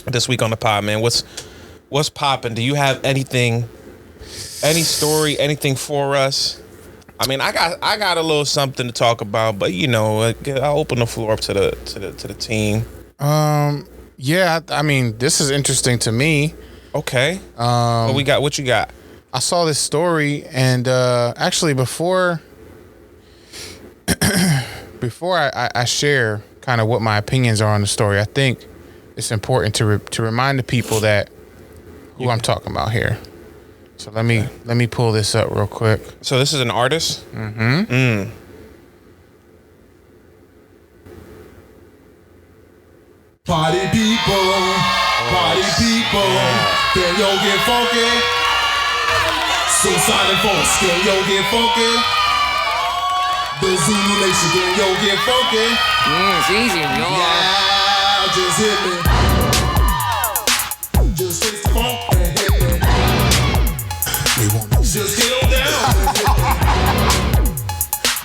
this week on the pod, man? What's popping? Do you have anything, any story, anything for us? I mean, I got a little something to talk about, but you know, I'll open the floor up to the team. Yeah, I mean, this is interesting to me. Okay. What you got? I saw this story, and actually, before I share kind of what my opinions are on the story, I think it's important to remind the people that who I'm talking about here. So let me pull this up real quick. So this is an artist? Mm-hmm. Party people, can yo get funky? Suicide and folks, can yo get funky? The Zulu Nation, can yo get funky? It's easy, y'all. Yeah, just hit me. Just hit the funk and hit me. They want me just get on down.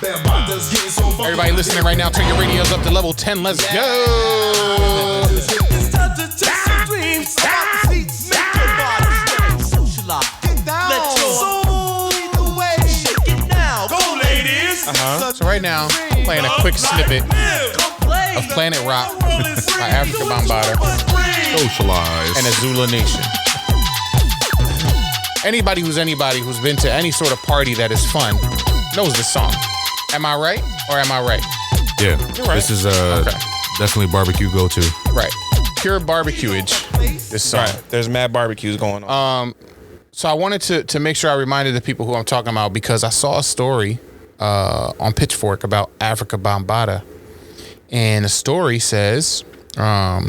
Bambaataa getting so funky. Everybody listening right now, turn your radios up to level 10. Let's go. It's time to chase some dreams about the seats, make your body socialize. Get down. Let your soul lead the way. Shake it now. Go, ladies. So right now, I'm playing a quick snippet of Planet Rock by Afrika Bambaataa Socialize. and the Zulu Nation. Anybody who's been to any sort of party that is fun knows this song. Am I right or am I right? Yeah. You're right. This is Okay. definitely barbecue go-to. Right. Pure barbecueage, this song. Right. There's mad barbecues going on. So I wanted to make sure I reminded the people who I'm talking about because I saw a story on Pitchfork about Afrika Bambaataa. And the story says that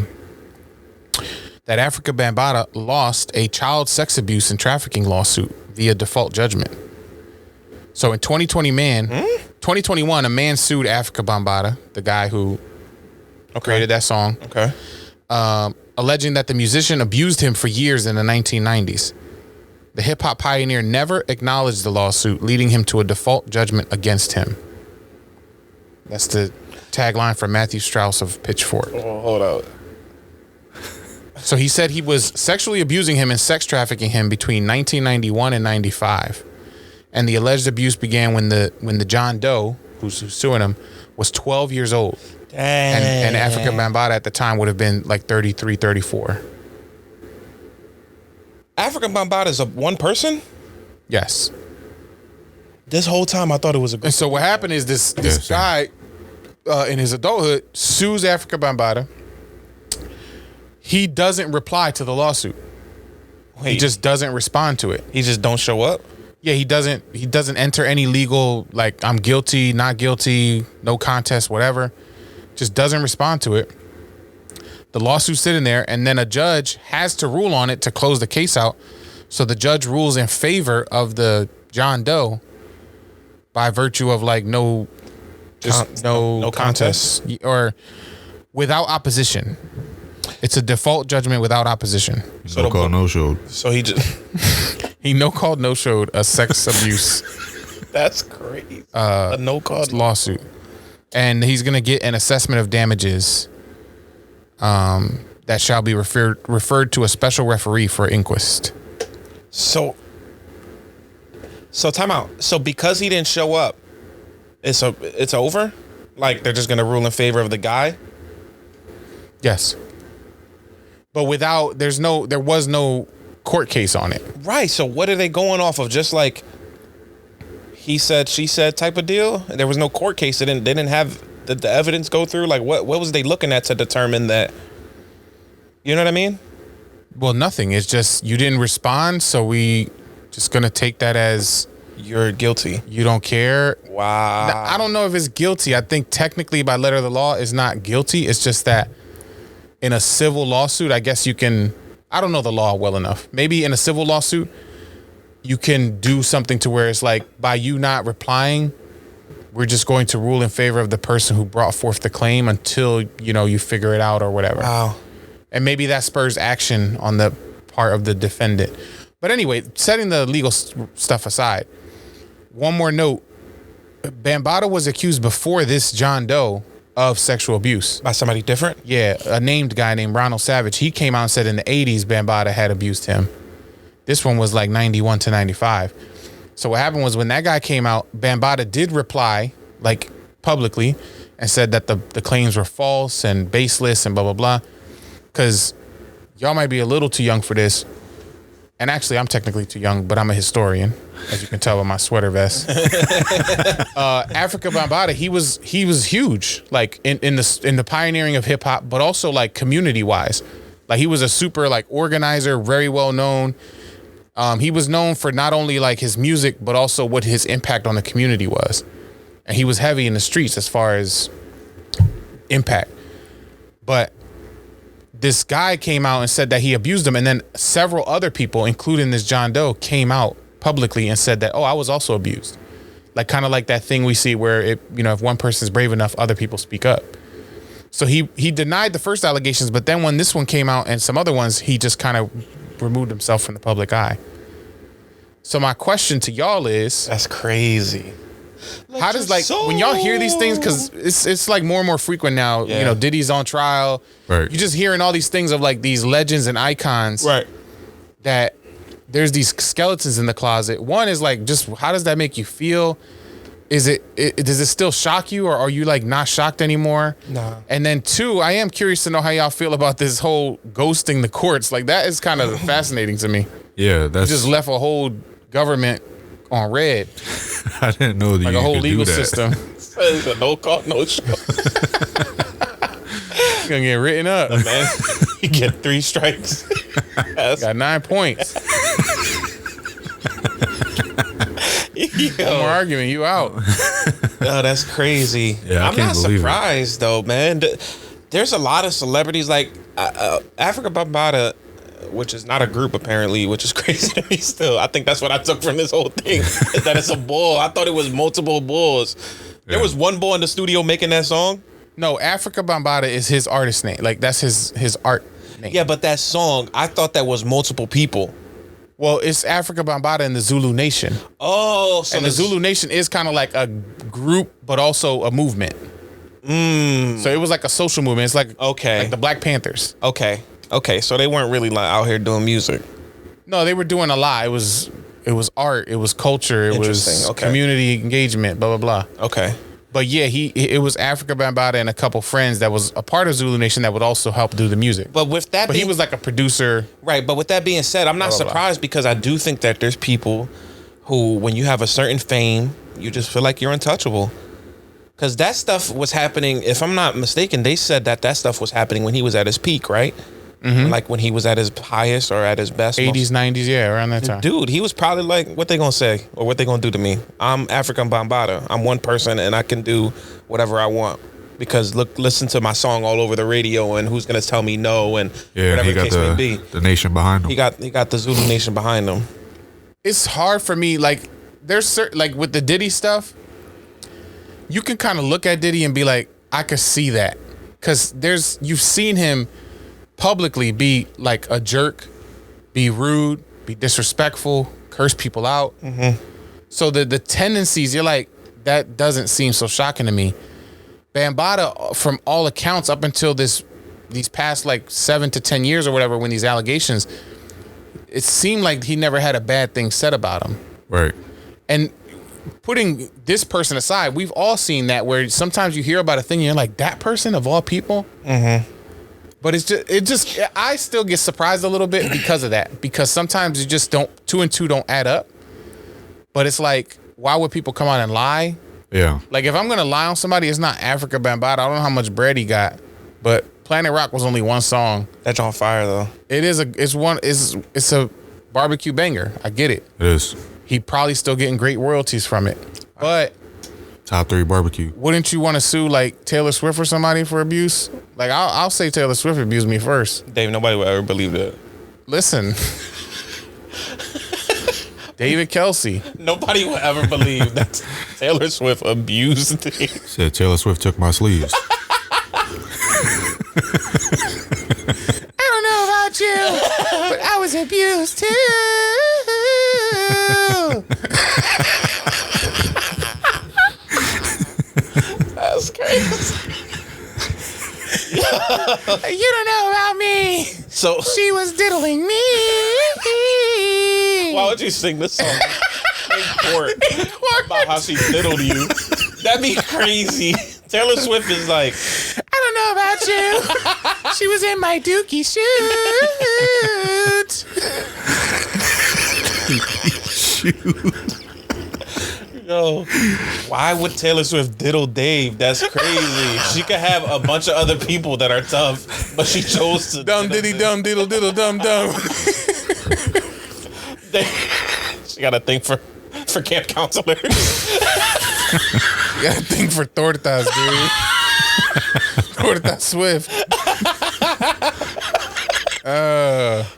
Afrika Bambaataa lost a child sex abuse and trafficking lawsuit via default judgment. So in 2021, a man sued Afrika Bambaataa, the guy who created that song, Okay. alleging that the musician abused him for years in the 1990s. The hip-hop pioneer never acknowledged the lawsuit, leading him to a default judgment against him. That's the tagline for Matthew Strauss of Pitchfork. Oh, hold up. So he said he was sexually abusing him and sex trafficking him between 1991 and 95. And the alleged abuse began when the John Doe, who's suing him, was 12 years old. Dang. And Afrika Bambaataa at the time would have been like 33, 34. Afrika Bambaataa is one person? Yes. This whole time I thought it was a group. And so what happened is this Yes, guy in his adulthood sues Afrika Bambaataa. He doesn't reply to the lawsuit. Wait, He just doesn't respond to it. he just don't show up? Yeah, he doesn't enter any legal, like, I'm guilty, not guilty, no contest, whatever. Just doesn't respond to it. The lawsuit's sitting there, and then a judge has to rule on it to close the case out. So the judge rules in favor of the John Doe by virtue of like no contest or without opposition. It's a default judgment without opposition. No call, no show. So he just He no called, no showed a sex abuse that's crazy. A no call. lawsuit, and he's gonna get an assessment of damages. That shall be referred to a special referee for inquest. So time out. So because he didn't show up, it's over? Like they're just gonna rule in favor of the guy? Yes, but there was no court case on it. Right. So what are they going off of? Just like he said, she said type of deal? There was no court case. They didn't have the evidence go through? Like what was they looking at to determine that? You know what I mean? Well, nothing. It's just you didn't respond, so we just gonna take that as You're guilty. you don't care. Wow. Now, I don't know if it's guilty. I think technically by letter of the law it's not guilty. It's just that in a civil lawsuit, I guess you can, I don't know the law well enough. Maybe in a civil lawsuit, you can do something to where it's like by you not replying, we're just going to rule in favor of the person who brought forth the claim until, you figure it out or whatever. Wow. And maybe that spurs action on the part of the defendant. But anyway, setting the legal stuff aside, one more note. Bambaataa was accused before this John Doe of sexual abuse. By somebody different? Yeah, a named guy named Ronald Savage. He came out and said in the 80s Bambaataa had abused him. This one was like 91 to 95. So what happened was when that guy came out, Bambaataa did reply like publicly and said that the claims were false and baseless and blah, blah, blah. Because y'all might be a little too young for this. And actually, I'm technically too young, but I'm a historian, as you can tell by my sweater vest. Afrika Bambaataa, he was huge, like in the pioneering of hip hop, but also like community wise. Like he was a super like organizer, very well known. He was known for not only like his music, but also what his impact on the community was. And he was heavy in the streets as far as impact. But this guy came out and said that he abused him, and then several other people, including this John Doe, came out publicly and said that, oh, I was also abused. Like kind of like that thing we see where if one person's brave enough, other people speak up. So he denied the first allegations, but then when this one came out and some other ones, he just kind of removed himself from the public eye. So my question to y'all is, That's crazy. how does when y'all hear these things, because it's like more and more frequent now, Yeah. Diddy's on trial. Right. You're just hearing all these things of like these legends and icons. Right. That there's these skeletons in the closet. One is like, just how does that make you feel? Does it still shock you, or are you like not shocked anymore? Nah. And then two, I am curious to know how y'all feel about this whole ghosting the courts. Like that is kind of fascinating to me. Yeah, that's You just left a whole government on red, I didn't know that like you a whole could legal do that. system. It's a no call, no show. You're gonna get written up. Man, you get 3 strikes. Got 9 points. One more argument, you out. Oh, that's crazy. Yeah, I I'm can't not believe it. surprised though, man. There's a lot of celebrities like Afrika Bambaataa, which is not a group apparently, which is crazy to me still. I think that's what I took from this whole thing, is that it's a bull. I thought it was multiple bulls. There was one bull in the studio making that song. No, Afrika Bambaataa is his artist name. Like that's his art name. Yeah, but that song, I thought that was multiple people. Well, it's Afrika Bambaataa in the Zulu Nation. Oh, so And the Zulu Nation is kind of like a group, but also a movement. So it was like a social movement. It's like Okay. like the Black Panthers. Okay, so they weren't really like out here doing music. No, they were doing a lot. It was art. It was culture. It was Interesting, okay. community engagement. Blah blah blah. Okay. But yeah, it was Afrika Bambaataa and a couple friends that was a part of Zulu Nation that would also help do the music. But with that, But he was like a producer. right. But with that being said, I'm not Blah, blah, blah. surprised because I do think that there's people who, when you have a certain fame, you just feel like you're untouchable. Because that stuff was happening. If I'm not mistaken, they said that stuff was happening when he was at his peak, right? Like when he was at his highest or at his best. 80s, 90s, yeah, around that time. Dude, he was probably like, what they gonna say or what they gonna do to me? I'm Afrika Bambaataa. I'm one person and I can do whatever I want. Because listen to my song all over the radio and who's gonna tell me no and Yeah, whatever he the got case may be. the nation behind him. He got the Zulu Nation behind him. It's hard for me. Like there's certain, like with the Diddy stuff, you can kind of look at Diddy and be like, I could see that. Cause you've seen him publicly be like a jerk, be rude, be disrespectful, curse people out. So the tendencies, you're like, that doesn't seem so shocking to me. Bambaataa, from all accounts, up until these past like 7 to 10 years or whatever, when these allegations, it seemed like he never had a bad thing said about him. Right. And putting this person aside, we've all seen that where sometimes you hear about a thing and you're like, that person of all people? But I still get surprised a little bit because of that. Because sometimes you just don't, 2 and 2 don't add up. But it's like, why would people come out and lie? Yeah. Like if I'm gonna lie on somebody, it's not Afrika Bambaataa. I don't know how much bread he got, but Planet Rock was only one song. That's on fire though. It's a barbecue banger. I get it. It is. He probably still getting great royalties from it. But Top 3 barbecue. wouldn't you want to sue like Taylor Swift or somebody for abuse? Like I'll say Taylor Swift abused me first. Dave, nobody would ever believe that. Listen. David Kelsey. Nobody would ever believe that Taylor Swift abused me. Said Taylor Swift took my sleeves. I don't know about you, but I was abused too. That's crazy. You don't know about me. So She was diddling me. why would you sing this song in court about how she diddled you? That'd be crazy. Taylor Swift is like, I don't know about you. She was in my dookie shoot. yo, why would Taylor Swift diddle Dave? That's crazy. She could have a bunch of other people that are tough, but she chose to. Dum diddy dum diddle diddle dum dum. She got a thing for camp counselors. You gotta think for tortas, dude. Torta Swift.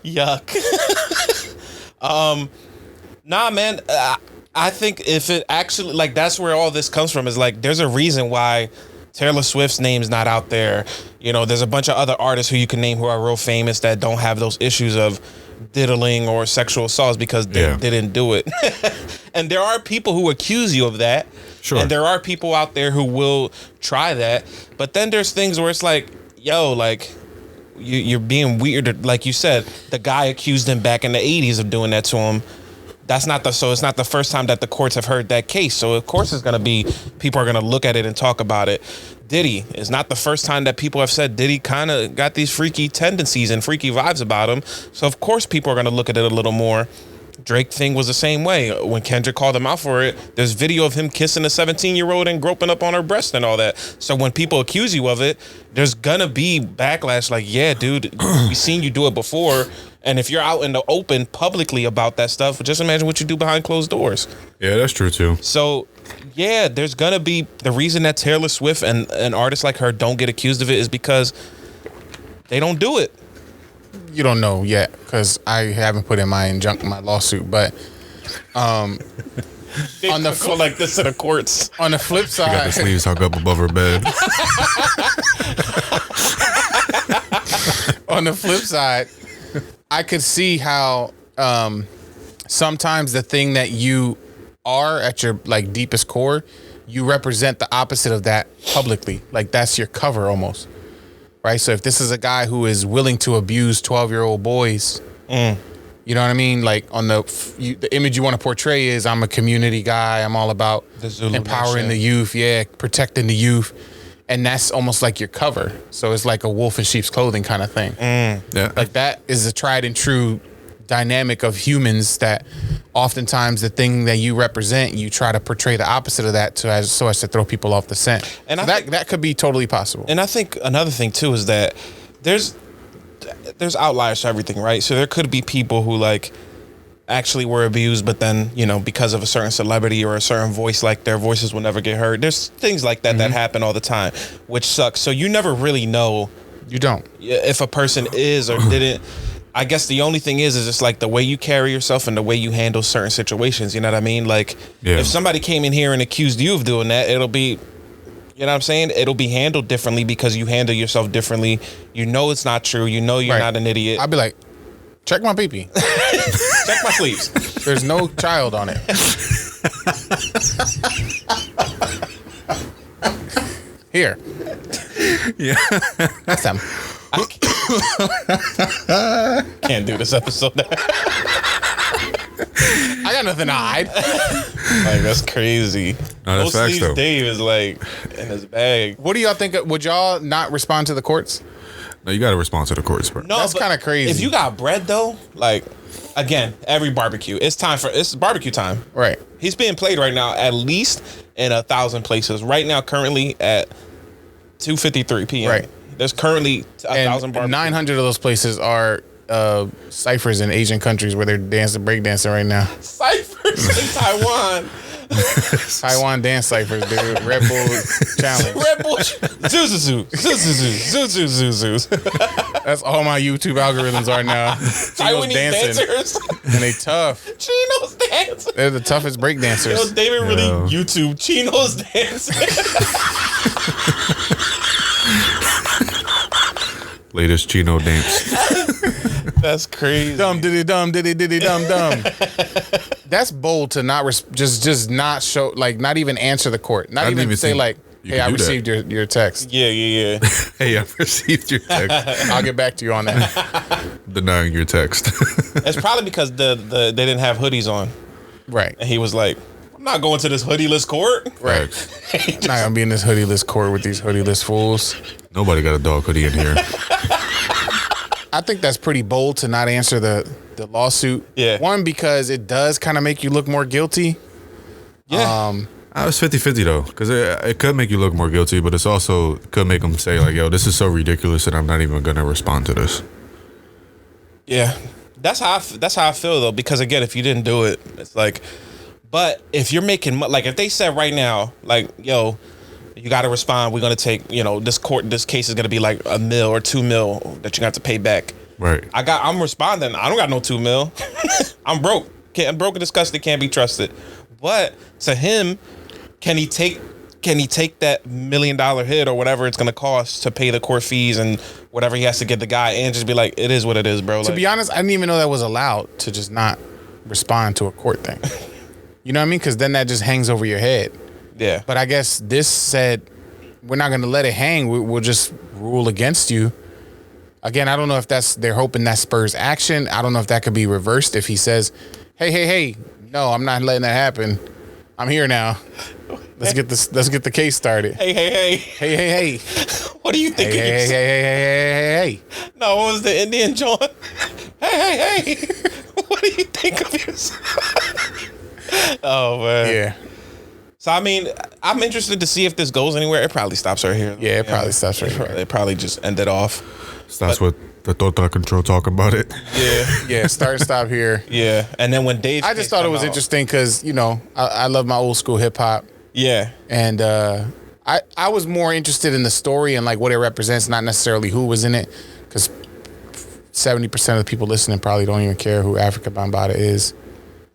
Yuck. Nah, man. I think if it actually, like, that's where all this comes from, is like, there's a reason why Taylor Swift's name's not out there. You know, there's a bunch of other artists who you can name who are real famous that don't have those issues of diddling or sexual assaults because they didn't do it. And there are people who accuse you of that. Sure. And there are people out there who will try that. But then there's things where it's like, yo, like, you're being weird. Like you said, the guy accused him back in the 80s of doing that to him. So it's not the first time that the courts have heard that case. So of course it's gonna be, people are gonna look at it and talk about it. Diddy is not the first time that people have said Diddy kind of got these freaky tendencies and freaky vibes about him. So of course people are gonna look at it a little more. Drake thing was the same way. When Kendrick called him out for it, there's video of him kissing a 17-year-old and groping up on her breast and all that. So when people accuse you of it, there's gonna be backlash like, yeah, dude, we seen you do it before. And if you're out in the open publicly about that stuff, just imagine what you do behind closed doors. Yeah, that's true too. So, yeah, there's gonna be, the reason that Taylor Swift and artists like her don't get accused of it is because they don't do it. You don't know yet, because I haven't put in my lawsuit, but They on the go like this in the courts. On the flip She got the side, sleeves hung up above her bed. on the flip side, I could see how sometimes the thing that you are at your like deepest core, you represent the opposite of that publicly. Like that's your cover almost, right? So if this is a guy who is willing to abuse 12-year-old boys, you know what I mean? Like on the image you want to portray is I'm a community guy. I'm all about empowering the youth, protecting the youth. And that's almost like your cover. So it's like a wolf in sheep's clothing kind of thing. Yeah. Like that is a tried and true dynamic of humans that oftentimes the thing that you represent, you try to portray the opposite of that so as to throw people off the scent. And so that could be totally possible. And I think another thing too is that there's outliers to everything, right? So there could be people who like actually were abused, but then, you know, because of a certain celebrity or a certain voice, like their voices will never get heard. There's things like that that happen all the time, which sucks. So you never really know. You don't. If a person is or didn't. I guess the only thing is it's like the way you carry yourself and the way you handle certain situations. You know what I mean? Like if somebody came in here and accused you of doing that, it'll be, you know what I'm saying? It'll be handled differently because you handle yourself differently. You know it's not true. You know you're not an idiot. I'd be like, check my pee-pee. Check my sleeves. There's no child on it. Here. Yeah. That's them. Can't do this episode. I got nothing to hide. Like, that's crazy. No, that's facts, though. Dave is like in his bag. What do y'all think? Would y'all not respond to the courts? No, you got to respond to the courts, bro. No, that's kind of crazy. If you got bread though, like again, every barbecue, it's barbecue time. Right. He's being played right now at least in 1,000 places. Right now, currently at 2:53 p.m. Right. There's currently 1,000 barbecues. 900 of those places are ciphers in Asian countries where they're breakdancing right now. Ciphers in Taiwan. Taiwan dance ciphers, dude. Red Bull challenge. Red Bull. Zoo. That's all my YouTube algorithms are now. Taiwanese dancers. And they tough. Chinos dancing. They're the toughest break dancers. Yo, David really YouTube Chinos dancing. Latest Chino dance. That's crazy. Dum diddy dum diddy diddy dum dum. That's bold to not just not show, like not even answer the court. Not even say like, You Hey, I can do that. received your text. Yeah. Hey, I received your text. I'll get back to you on that. Denying your text. It's probably because they didn't have hoodies on, Right. and he was like, "I'm not going to this hoodie-less court." Right. Not gonna be in this hoodie-less court with these hoodie-less fools. Nobody got a dog hoodie in here. I think that's pretty bold to not answer the lawsuit. Yeah. One, because it does kind of make you look more guilty. Yeah. I was 50-50 though, because it could make you look more guilty, but it's also could make them say like, "Yo, this is so ridiculous that I'm not even gonna respond to this." Yeah, that's how I feel though. Because again, if you didn't do it, it's like. But if you're making like if they said right now, like, yo, you got to respond. We're gonna take this case is gonna be like $1 million or $2 million that you got to pay back. Right. I'm responding. I don't got no $2 million. I'm broke. I'm broke and disgusted. Can't be trusted. But to him, can he take that $1 million hit or whatever it's gonna cost to pay the court fees and whatever he has to get the guy and just be like, it is what it is, bro. To be honest, I didn't even know that was allowed to just not respond to a court thing. You know what I mean? Because then that just hangs over your head. Yeah. But I guess this said, we're not going to let it hang. We'll just rule against you. Again, I don't know if they're hoping that spurs action. I don't know if that could be reversed if he says, hey, no, I'm not letting that happen. I'm here now. Let's get the case started. Hey. What do you think? Hey. No, what was the Indian joint? Hey. What do you think of yourself? Oh, man. Yeah. So, I mean, I'm interested to see if this goes anywhere. It probably stops right here. Yeah, it probably stops right here. It probably just ended off. That's what the Tota Control talk about it. Yeah, start and stop here. Yeah. And then when Dave... I just thought it was interesting because, I love my old school hip hop. Yeah. And I was more interested in the story and like what it represents, not necessarily who was in it. Because 70% of the people listening probably don't even care who Afrika Bambaataa is.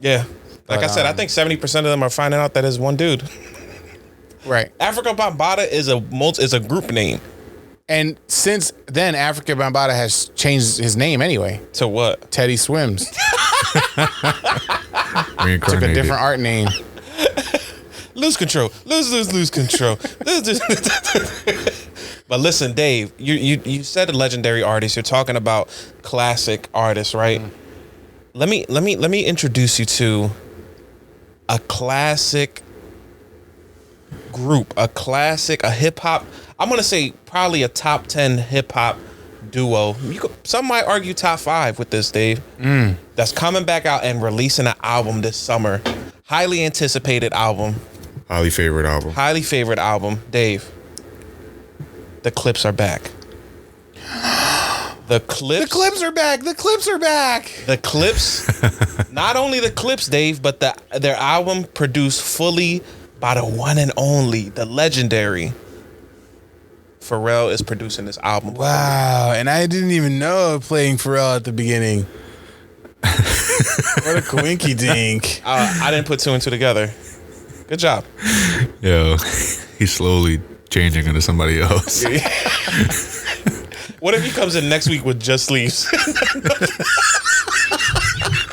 Yeah. Like I said, I think 70% of them are finding out that it's one dude. Right. Afrika Bambaataa is a group name. And since then, Afrika Bambaataa has changed his name anyway. To what? Teddy Swims. Reincarnated. Took a different art name. Lose control. Lose control. But listen, Dave, you said a legendary artist. You're talking about classic artists, right? Let me introduce you to a classic group, a hip hop. I'm gonna say probably a top 10 hip hop duo. Some might argue top 5 with this, Dave. That's coming back out and releasing an album this summer. Highly anticipated album. Highly favorite album. Dave. The Clipse are back. The Clipse are back. The Clipse, not only the Clipse, Dave, but their album produced fully by the one and only, the legendary Pharrell is producing this album. Wow, and I didn't even know playing Pharrell at the beginning. What a coinky dink. I didn't put 2 and 2 together. Good job. Yo, he's slowly changing into somebody else. What if he comes in next week with just sleeves?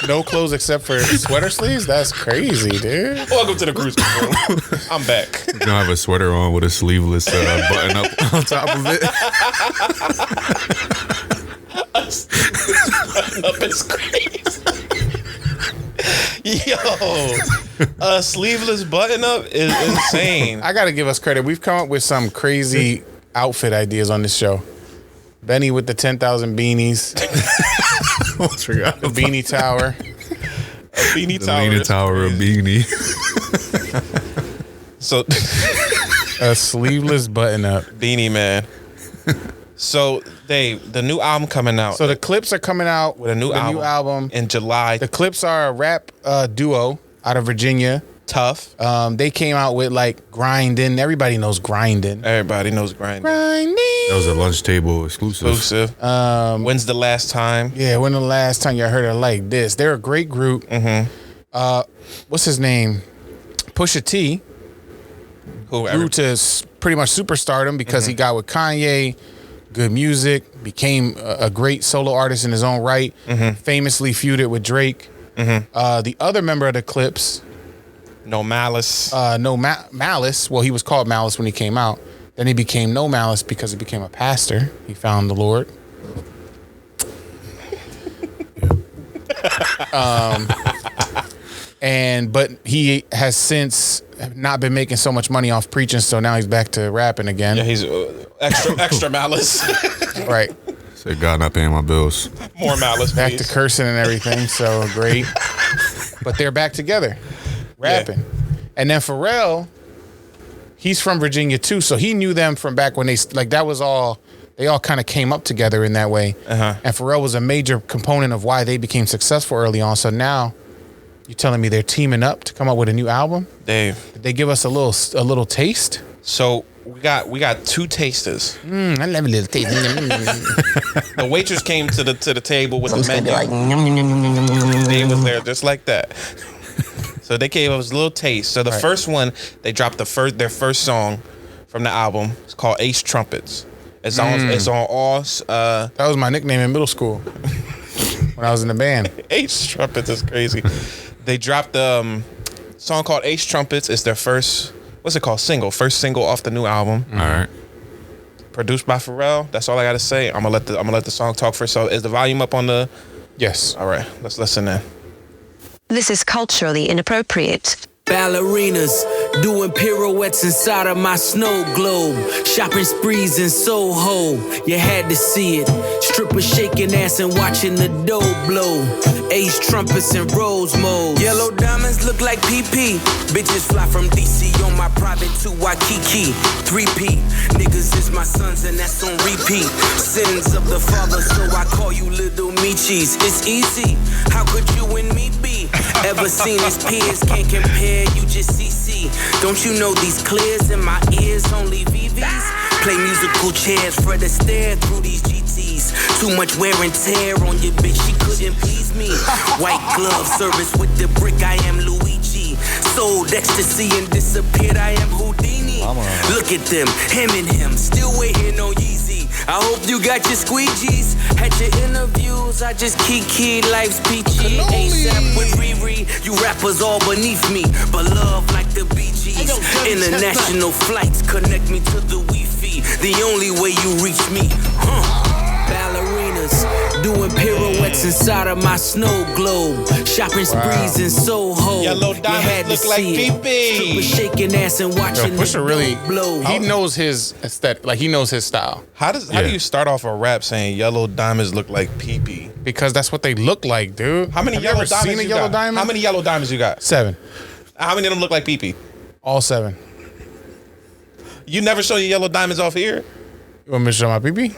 No clothes except for sweater sleeves? That's crazy, dude. Welcome to the cruise control. I'm back. You don't have a sweater on with a sleeveless button up on top of it. Button up is crazy. Yo, a sleeveless button up is insane. I gotta give us credit. We've come up with some crazy outfit ideas on this show. Benny with the 10,000 beanies. Almost forgot. The beanie tower. A beanie The tower. Leaning Tower of Beanie. So A sleeveless button up. Beanie Man. So Dave, the new album coming out. So the Clipse are coming out with a new album in July. The Clipse are a rap duo out of Virginia. Tough. They came out with like Grindin'. Everybody knows Grindin'. Everybody knows Grindin'. Grindin'. That was a lunch table exclusive. When's the last time? Yeah, when the last time y'all heard it like this? They're a great group. What's his name? Pusha T. Grew to pretty much superstardom because he got with Kanye. Good music. Became a great solo artist in his own right. Famously feuded with Drake. The other member of the Clipse, No Malice. Malice. Well, he was called Malice when he came out. Then he became No Malice because he became a pastor. He found the Lord. But he has since not been making so much money off preaching, so now he's back to rapping again. Yeah, he's extra Malice. Right. Said God not paying my bills. More Malice, Back please. to cursing and everything, so great. But they're back together, rapping. Yeah. And then Pharrell, he's from Virginia too, so he knew them from back when that was all, they all kind of came up together in that way. Uh-huh. And Pharrell was a major component of why they became successful early on. So now you're telling me they're teaming up to come up with a new album? Dave. Did they give us a little taste? So we got two tasters. I love a little taste. The waitress came to the table with the menu. Like, They was there just like that. So they gave us a little taste. So the first one, they dropped their first song from the album. It's called Ace Trumpets. It's on all. That was my nickname in middle school when I was in the band. Ace Trumpets is crazy. They dropped the song called Ace Trumpets. It's their first. What's it called? First single off the new album. All right. Produced by Pharrell. That's all I gotta say. I'm gonna let the song talk for itself. Is the volume up on the? Yes. All right. Let's listen in. This is culturally inappropriate. Ballerinas doing pirouettes inside of my snow globe. Shopping sprees in Soho, you had to see it. Strippers shaking ass and watching the dough blow. Ace trumpets and rose mode. Yellow diamonds look like PP. Bitches fly from DC on my private to Waikiki. 3P, niggas is my sons and that's on repeat. Sins of the father, so I call you little Michis. It's easy, how could you and me be? Ever seen his peers, can't compare, you just CC. Don't you know these clears in my ears, only VVs? Play musical chairs, Fred Astaire through these GTs. Too much wear and tear on your bitch, she couldn't please me. White glove service with the brick, I am Luigi. Sold ecstasy and disappeared, I am Houdini. Look at them, him and him, still waiting on Yeezy. I hope you got your squeegees. Had your interviews, I just kiki, life's peachy. ASAP with Riri, you rappers all beneath me. But love like the Bee Gees. International flights connect me to the Wi-Fi. The only way you reach me, Ballerinas doing pirouettes inside of my snow globe. Shopping sprees in Soho. Yellow diamonds look like PP. Strippers shaking ass and watching Pusha really blow. He knows his aesthetic, like he knows his style. How do you start off a rap saying yellow diamonds look like PP? Because that's what they look like, dude. How many Have yellow you ever diamonds seen a you yellow got? diamond? How many yellow diamonds you got? 7. How many of them look like PP? All 7. You never show your yellow diamonds off here? You want me to show my pee-pee?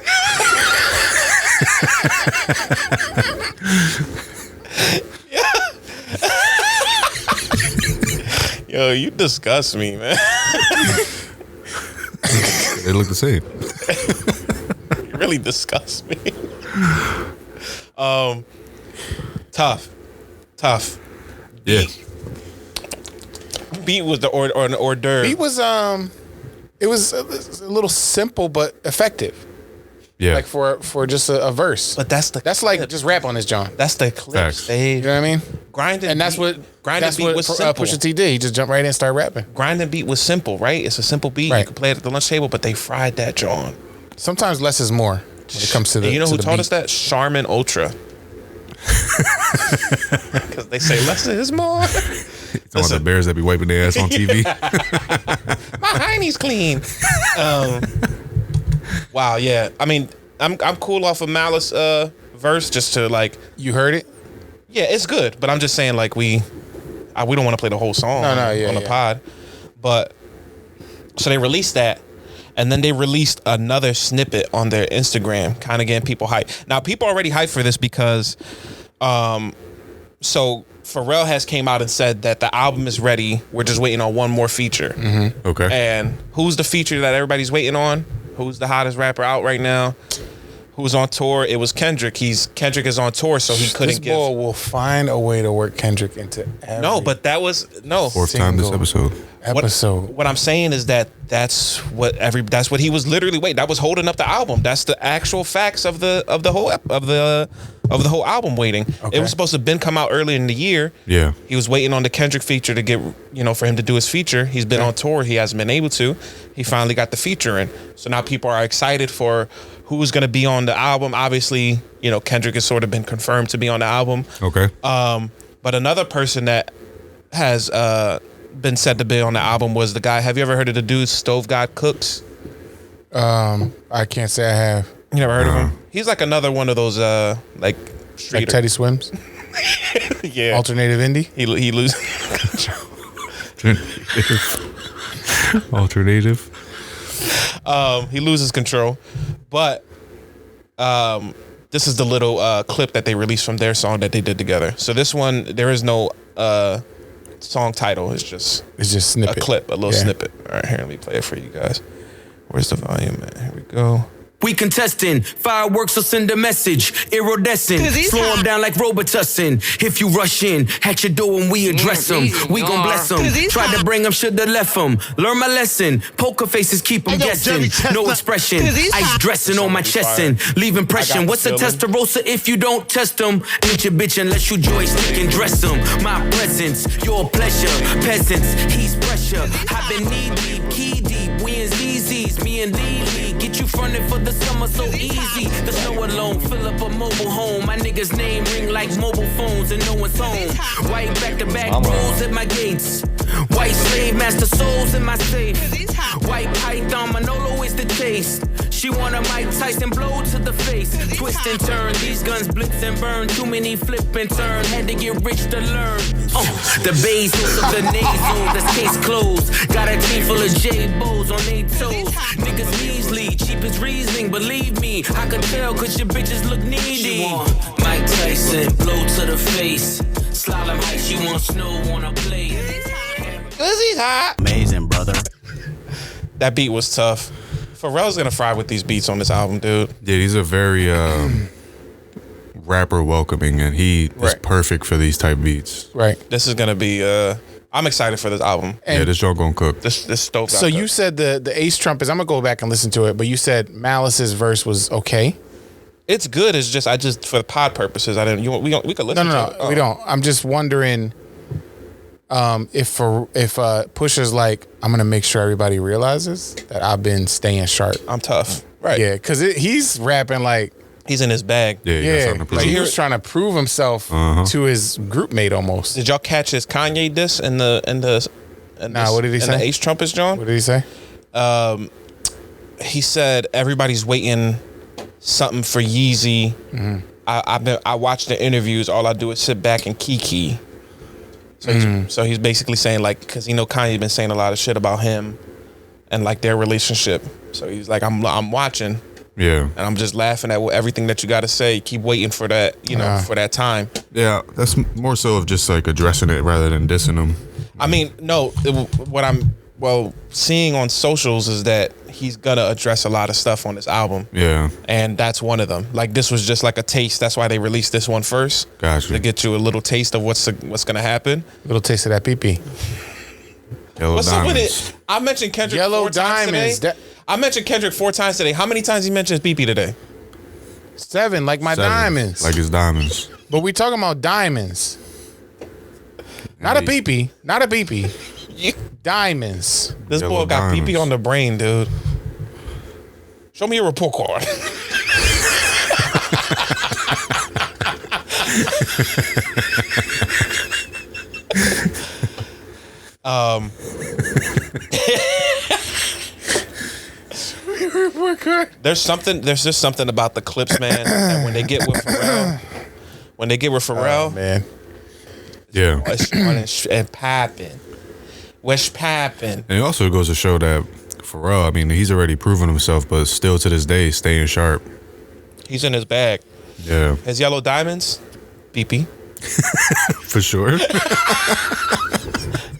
Yo, you disgust me, man. They look the same. You really disgust me. Tough. Yeah. Beat was the hors d'oeuvre. Beat was it was a little simple but effective. Yeah. Like for just a verse. But that's like just rap on this John. That's the Clipse. Facts. You know what I mean? Grinding And that's beat, what grinding beat was simple. Pusha T did. He just jumped right in and started rapping. Grinding beat was simple, right? It's a simple beat. Right. You can play it at the lunch table, but they fried that John. Sometimes less is more when it comes to the. And you know who taught beat. us that? Charmin Ultra. Because they say less is more. Talking about the bears that be wiping their ass on TV. My hiney's clean. Wow, yeah. I mean, I'm cool off of Malice verse just to like. You heard it? Yeah, it's good, but I'm just saying like we don't want to play the whole song on the pod. But so they released that, and then they released another snippet on their Instagram, kind of getting people hyped. Now people already hyped for this because, so Pharrell has came out and said that the album is ready. We're just waiting on one more feature. Mm-hmm. Okay. And who's the feature that everybody's waiting on? Who's the hottest rapper out right now? who's on tour. It was Kendrick. Kendrick is on tour, so he couldn't This boy will find a way to work Kendrick into every No, but that was no. Fourth time this episode. What I'm saying is that's what he was literally waiting. That was holding up the album. That's the actual facts of the whole album waiting. Okay. It was supposed to have been come out earlier in the year. Yeah. He was waiting on the Kendrick feature to get, for him to do his feature. He's been on tour. He hasn't been able to. He finally got the feature in. So now people are excited for who's going to be on the album. Obviously, Kendrick has sort of been confirmed to be on the album. Okay. But another person that has been said to be on the album was the guy. Have you ever heard of the dude Stove God Cooks? I can't say I have. You never heard of him? He's like another one of those like Teddy Swims. Yeah. Alternative indie. He loses. Alternative. He loses control, but this is the little clip that they released from their song that they did together. So this one, there is no song title. It's just snippet. A clip, a little snippet. All right, here, let me play it for you guys. Where's the volume at? Here we go. We contesting, fireworks will send a message, iridescent, slow them down like Robitussin. If you rush in, at your door when we address them, we gon' bless them. Tried to bring them, shoulda left them. Learn my lesson, poker faces keep them guessing. No expression, ice dressing on my chest and leave impression. What's a Testarossa if you don't test them? Ain't your bitch unless you joystick and dress them. My presence, your pleasure, peasants, he's pressure. I've been knee deep, key deep, we in ZZ's, me and Lee. Get you fronted for the summer so easy. The snow alone, fill up a mobile home. My nigga's name ring like mobile phones and no one's home. White back-to-back rolls at my gates. White slave master souls in my safe. White python Manolo is the taste. She want a Mike Tyson blow to the face. Twist and turn, these guns blitz and burn. Too many flip and turn, had to get rich to learn. The bases of the nasal, that's case closed. Got a team full of J-Bows on their toes. Niggas measly, cheap as reasoning, believe me. I can tell cause your bitches look needy. Mike Tyson, blow to the face. Slalom height, she want snow on a plate. Cause he's hot. Amazing, brother. That beat was tough. Pharrell's gonna fry with these beats on this album, dude. Yeah, he's a very rapper welcoming, and he is perfect for these type beats. Right. This is gonna be. I'm excited for this album. Yeah, this joint gonna cook. This stove. So you said the Ace trumpets. I'm gonna go back and listen to it, but you said Malice's verse was okay. It's good. It's just for the pod purposes. I didn't. We could listen. No, we don't. I'm just wondering if Pusha's like, I'm gonna make sure everybody realizes that I've been staying sharp. I'm tough. Right. Yeah, because he's rapping like he's in his bag. Yeah. Like he was trying to prove himself to his group mate almost. Did y'all catch his Kanye diss in the what did he say? The Ace Trumpets, John? What did he say? He said everybody's waiting something for Yeezy. Mm-hmm. I watch the interviews. All I do is sit back and kiki. So he's basically saying like, because Kanye's been saying a lot of shit about him and like their relationship. So he's like, I'm watching. Yeah. And I'm just laughing at everything that you got to say. Keep waiting for that, for that time. Yeah, that's more so of just like addressing it rather than dissing them. I mean, no, what I'm seeing on socials is that he's gonna address a lot of stuff on this album. Yeah. And that's one of them. Like this was just like a taste. That's why they released this one first. Gotcha. To get you a little taste of what's gonna happen. A little taste of that pee-pee. Yellow What's diamonds. up with it? I mentioned Kendrick Yellow 4 times diamonds. today. I mentioned Kendrick 4 times today. How many times he mentions BP today? 7, like my 7, diamonds. like his diamonds. But we talking about diamonds. Not a pee-pee. Not a pee-pee. Diamonds. This Yellow boy got diamonds. BP on the brain, dude. Show me your report card. There's just something about the Clipse, man. And when they get with Pharrell, Man. Yeah. and popping. What's popping? And it also goes to show that Pharrell, I mean, he's already proven himself, but still to this day, staying sharp. He's in his bag. Yeah. His yellow diamonds, BP. For sure.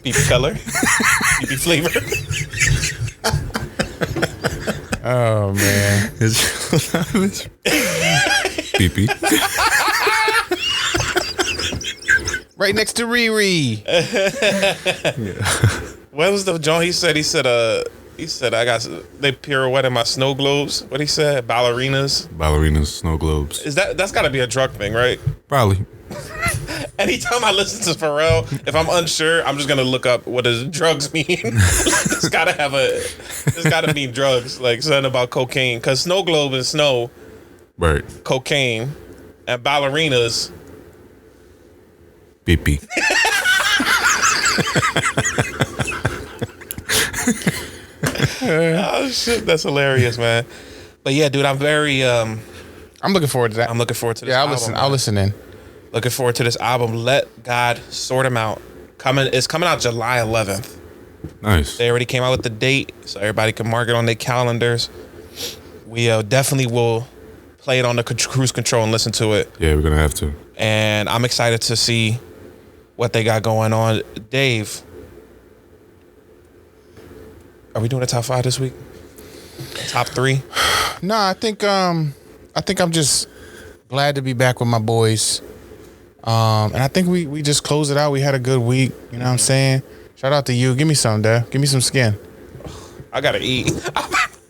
BP color. BP flavor. Oh man. Pee-pee. Right next to Riri. What was the John? He said I got they pirouette in my snow globes. What he said? Ballerinas, snow globes. Is that's got to be a drug thing, right? Probably. Anytime I listen to Pharrell, if I'm unsure, I'm just gonna look up what does drugs mean. It's gotta mean drugs, like something about cocaine. Cause snow globe and snow, right? Cocaine, and ballerinas. Pee-pee. Oh shit, that's hilarious, man. But yeah, dude, I'm very I'm looking forward to that. I'm looking forward to this. Yeah, album, I'll listen in. Looking forward to this album. Let God Sort Him Out. It's coming out July 11th. Nice. They already came out with the date, so everybody can mark it on their calendars. We definitely will play it on the cruise control and listen to it. Yeah, we're gonna have to. And I'm excited to see what they got going on. Dave, are we doing a top 5 this week? Top 3? No, I think I'm just glad to be back with my boys. And I think we just closed it out. We had a good week. You know what I'm saying? Shout out to you. Give me some, Dad. Give me some skin. I gotta eat.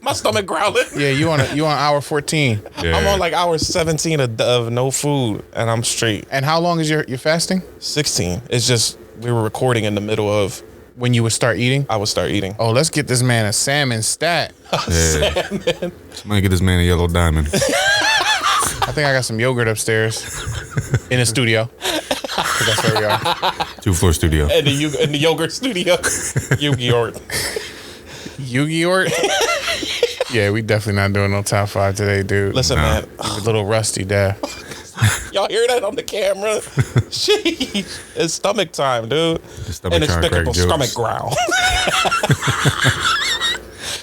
My stomach growling. Yeah, you on hour 14. Yeah. I'm on like hour 17 of no food, and I'm straight. And how long is your fasting? 16. It's just we were recording in the middle of when you would start eating. I would start eating. Oh, let's get this man a salmon stat. Salmon. Somebody get this man a yellow diamond. I think I got some yogurt upstairs in the studio. That's where we are. 2-floor studio. In the yogurt studio. Yu-Gi-Oh. Yu-Gi-Oh. Yeah, we definitely not doing no top 5 today, dude. Listen, man. You're a little rusty, Dad. Y'all hear that on the camera? Sheesh. It's stomach time, dude. Inexplicable stomach growl.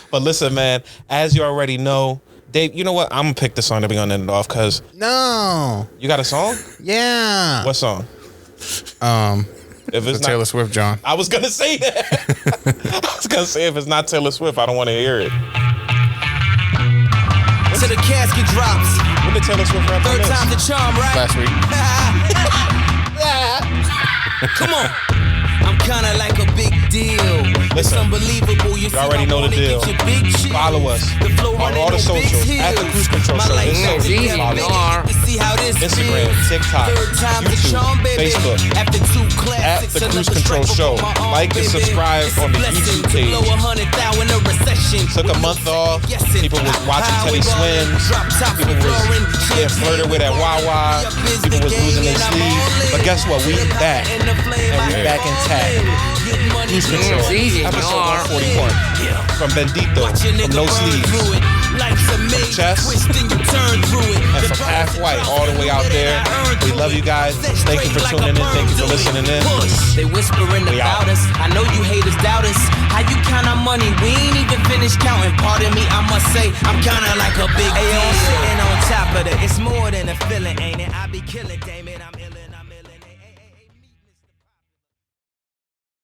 But listen, man, as you already know, Dave, you know what? I'm gonna pick the song that we're gonna end it off because no. You got a song? Yeah. What song? If it's not Taylor Swift, John. I was gonna say that. I was gonna say if it's not Taylor Swift, I don't want to hear it. To the casket drops. When did Taylor Swift rap? Third time the charm, right? Last week. Come on. I'm kinda like a big deal. It's unbelievable. You already know the deal. Follow us on all the socials at the Cruise Control Show. It's so easy. Follow Instagram, TikTok, YouTube, Facebook at the Cruise Control Show. Like and subscribe on the YouTube page. Took a month off. People was watching Teddy Swims. People was getting flirted with at Wawa. People was losing their sleep. But guess what? We back. And we back intact. Cruise Control, episode 141. From Bendito, from No Sleeves, from Chess, and from Half White, all the way out there. We love you guys. Thank you for tuning in. Thank you for listening in. They whispering about us. I know you haters doubt us. How you count our money? We ain't even finished counting. Pardon me, I must say, I'm kinda like a big deal. Sitting on top of it. It's more than a feeling, ain't it? I be killing, damn it.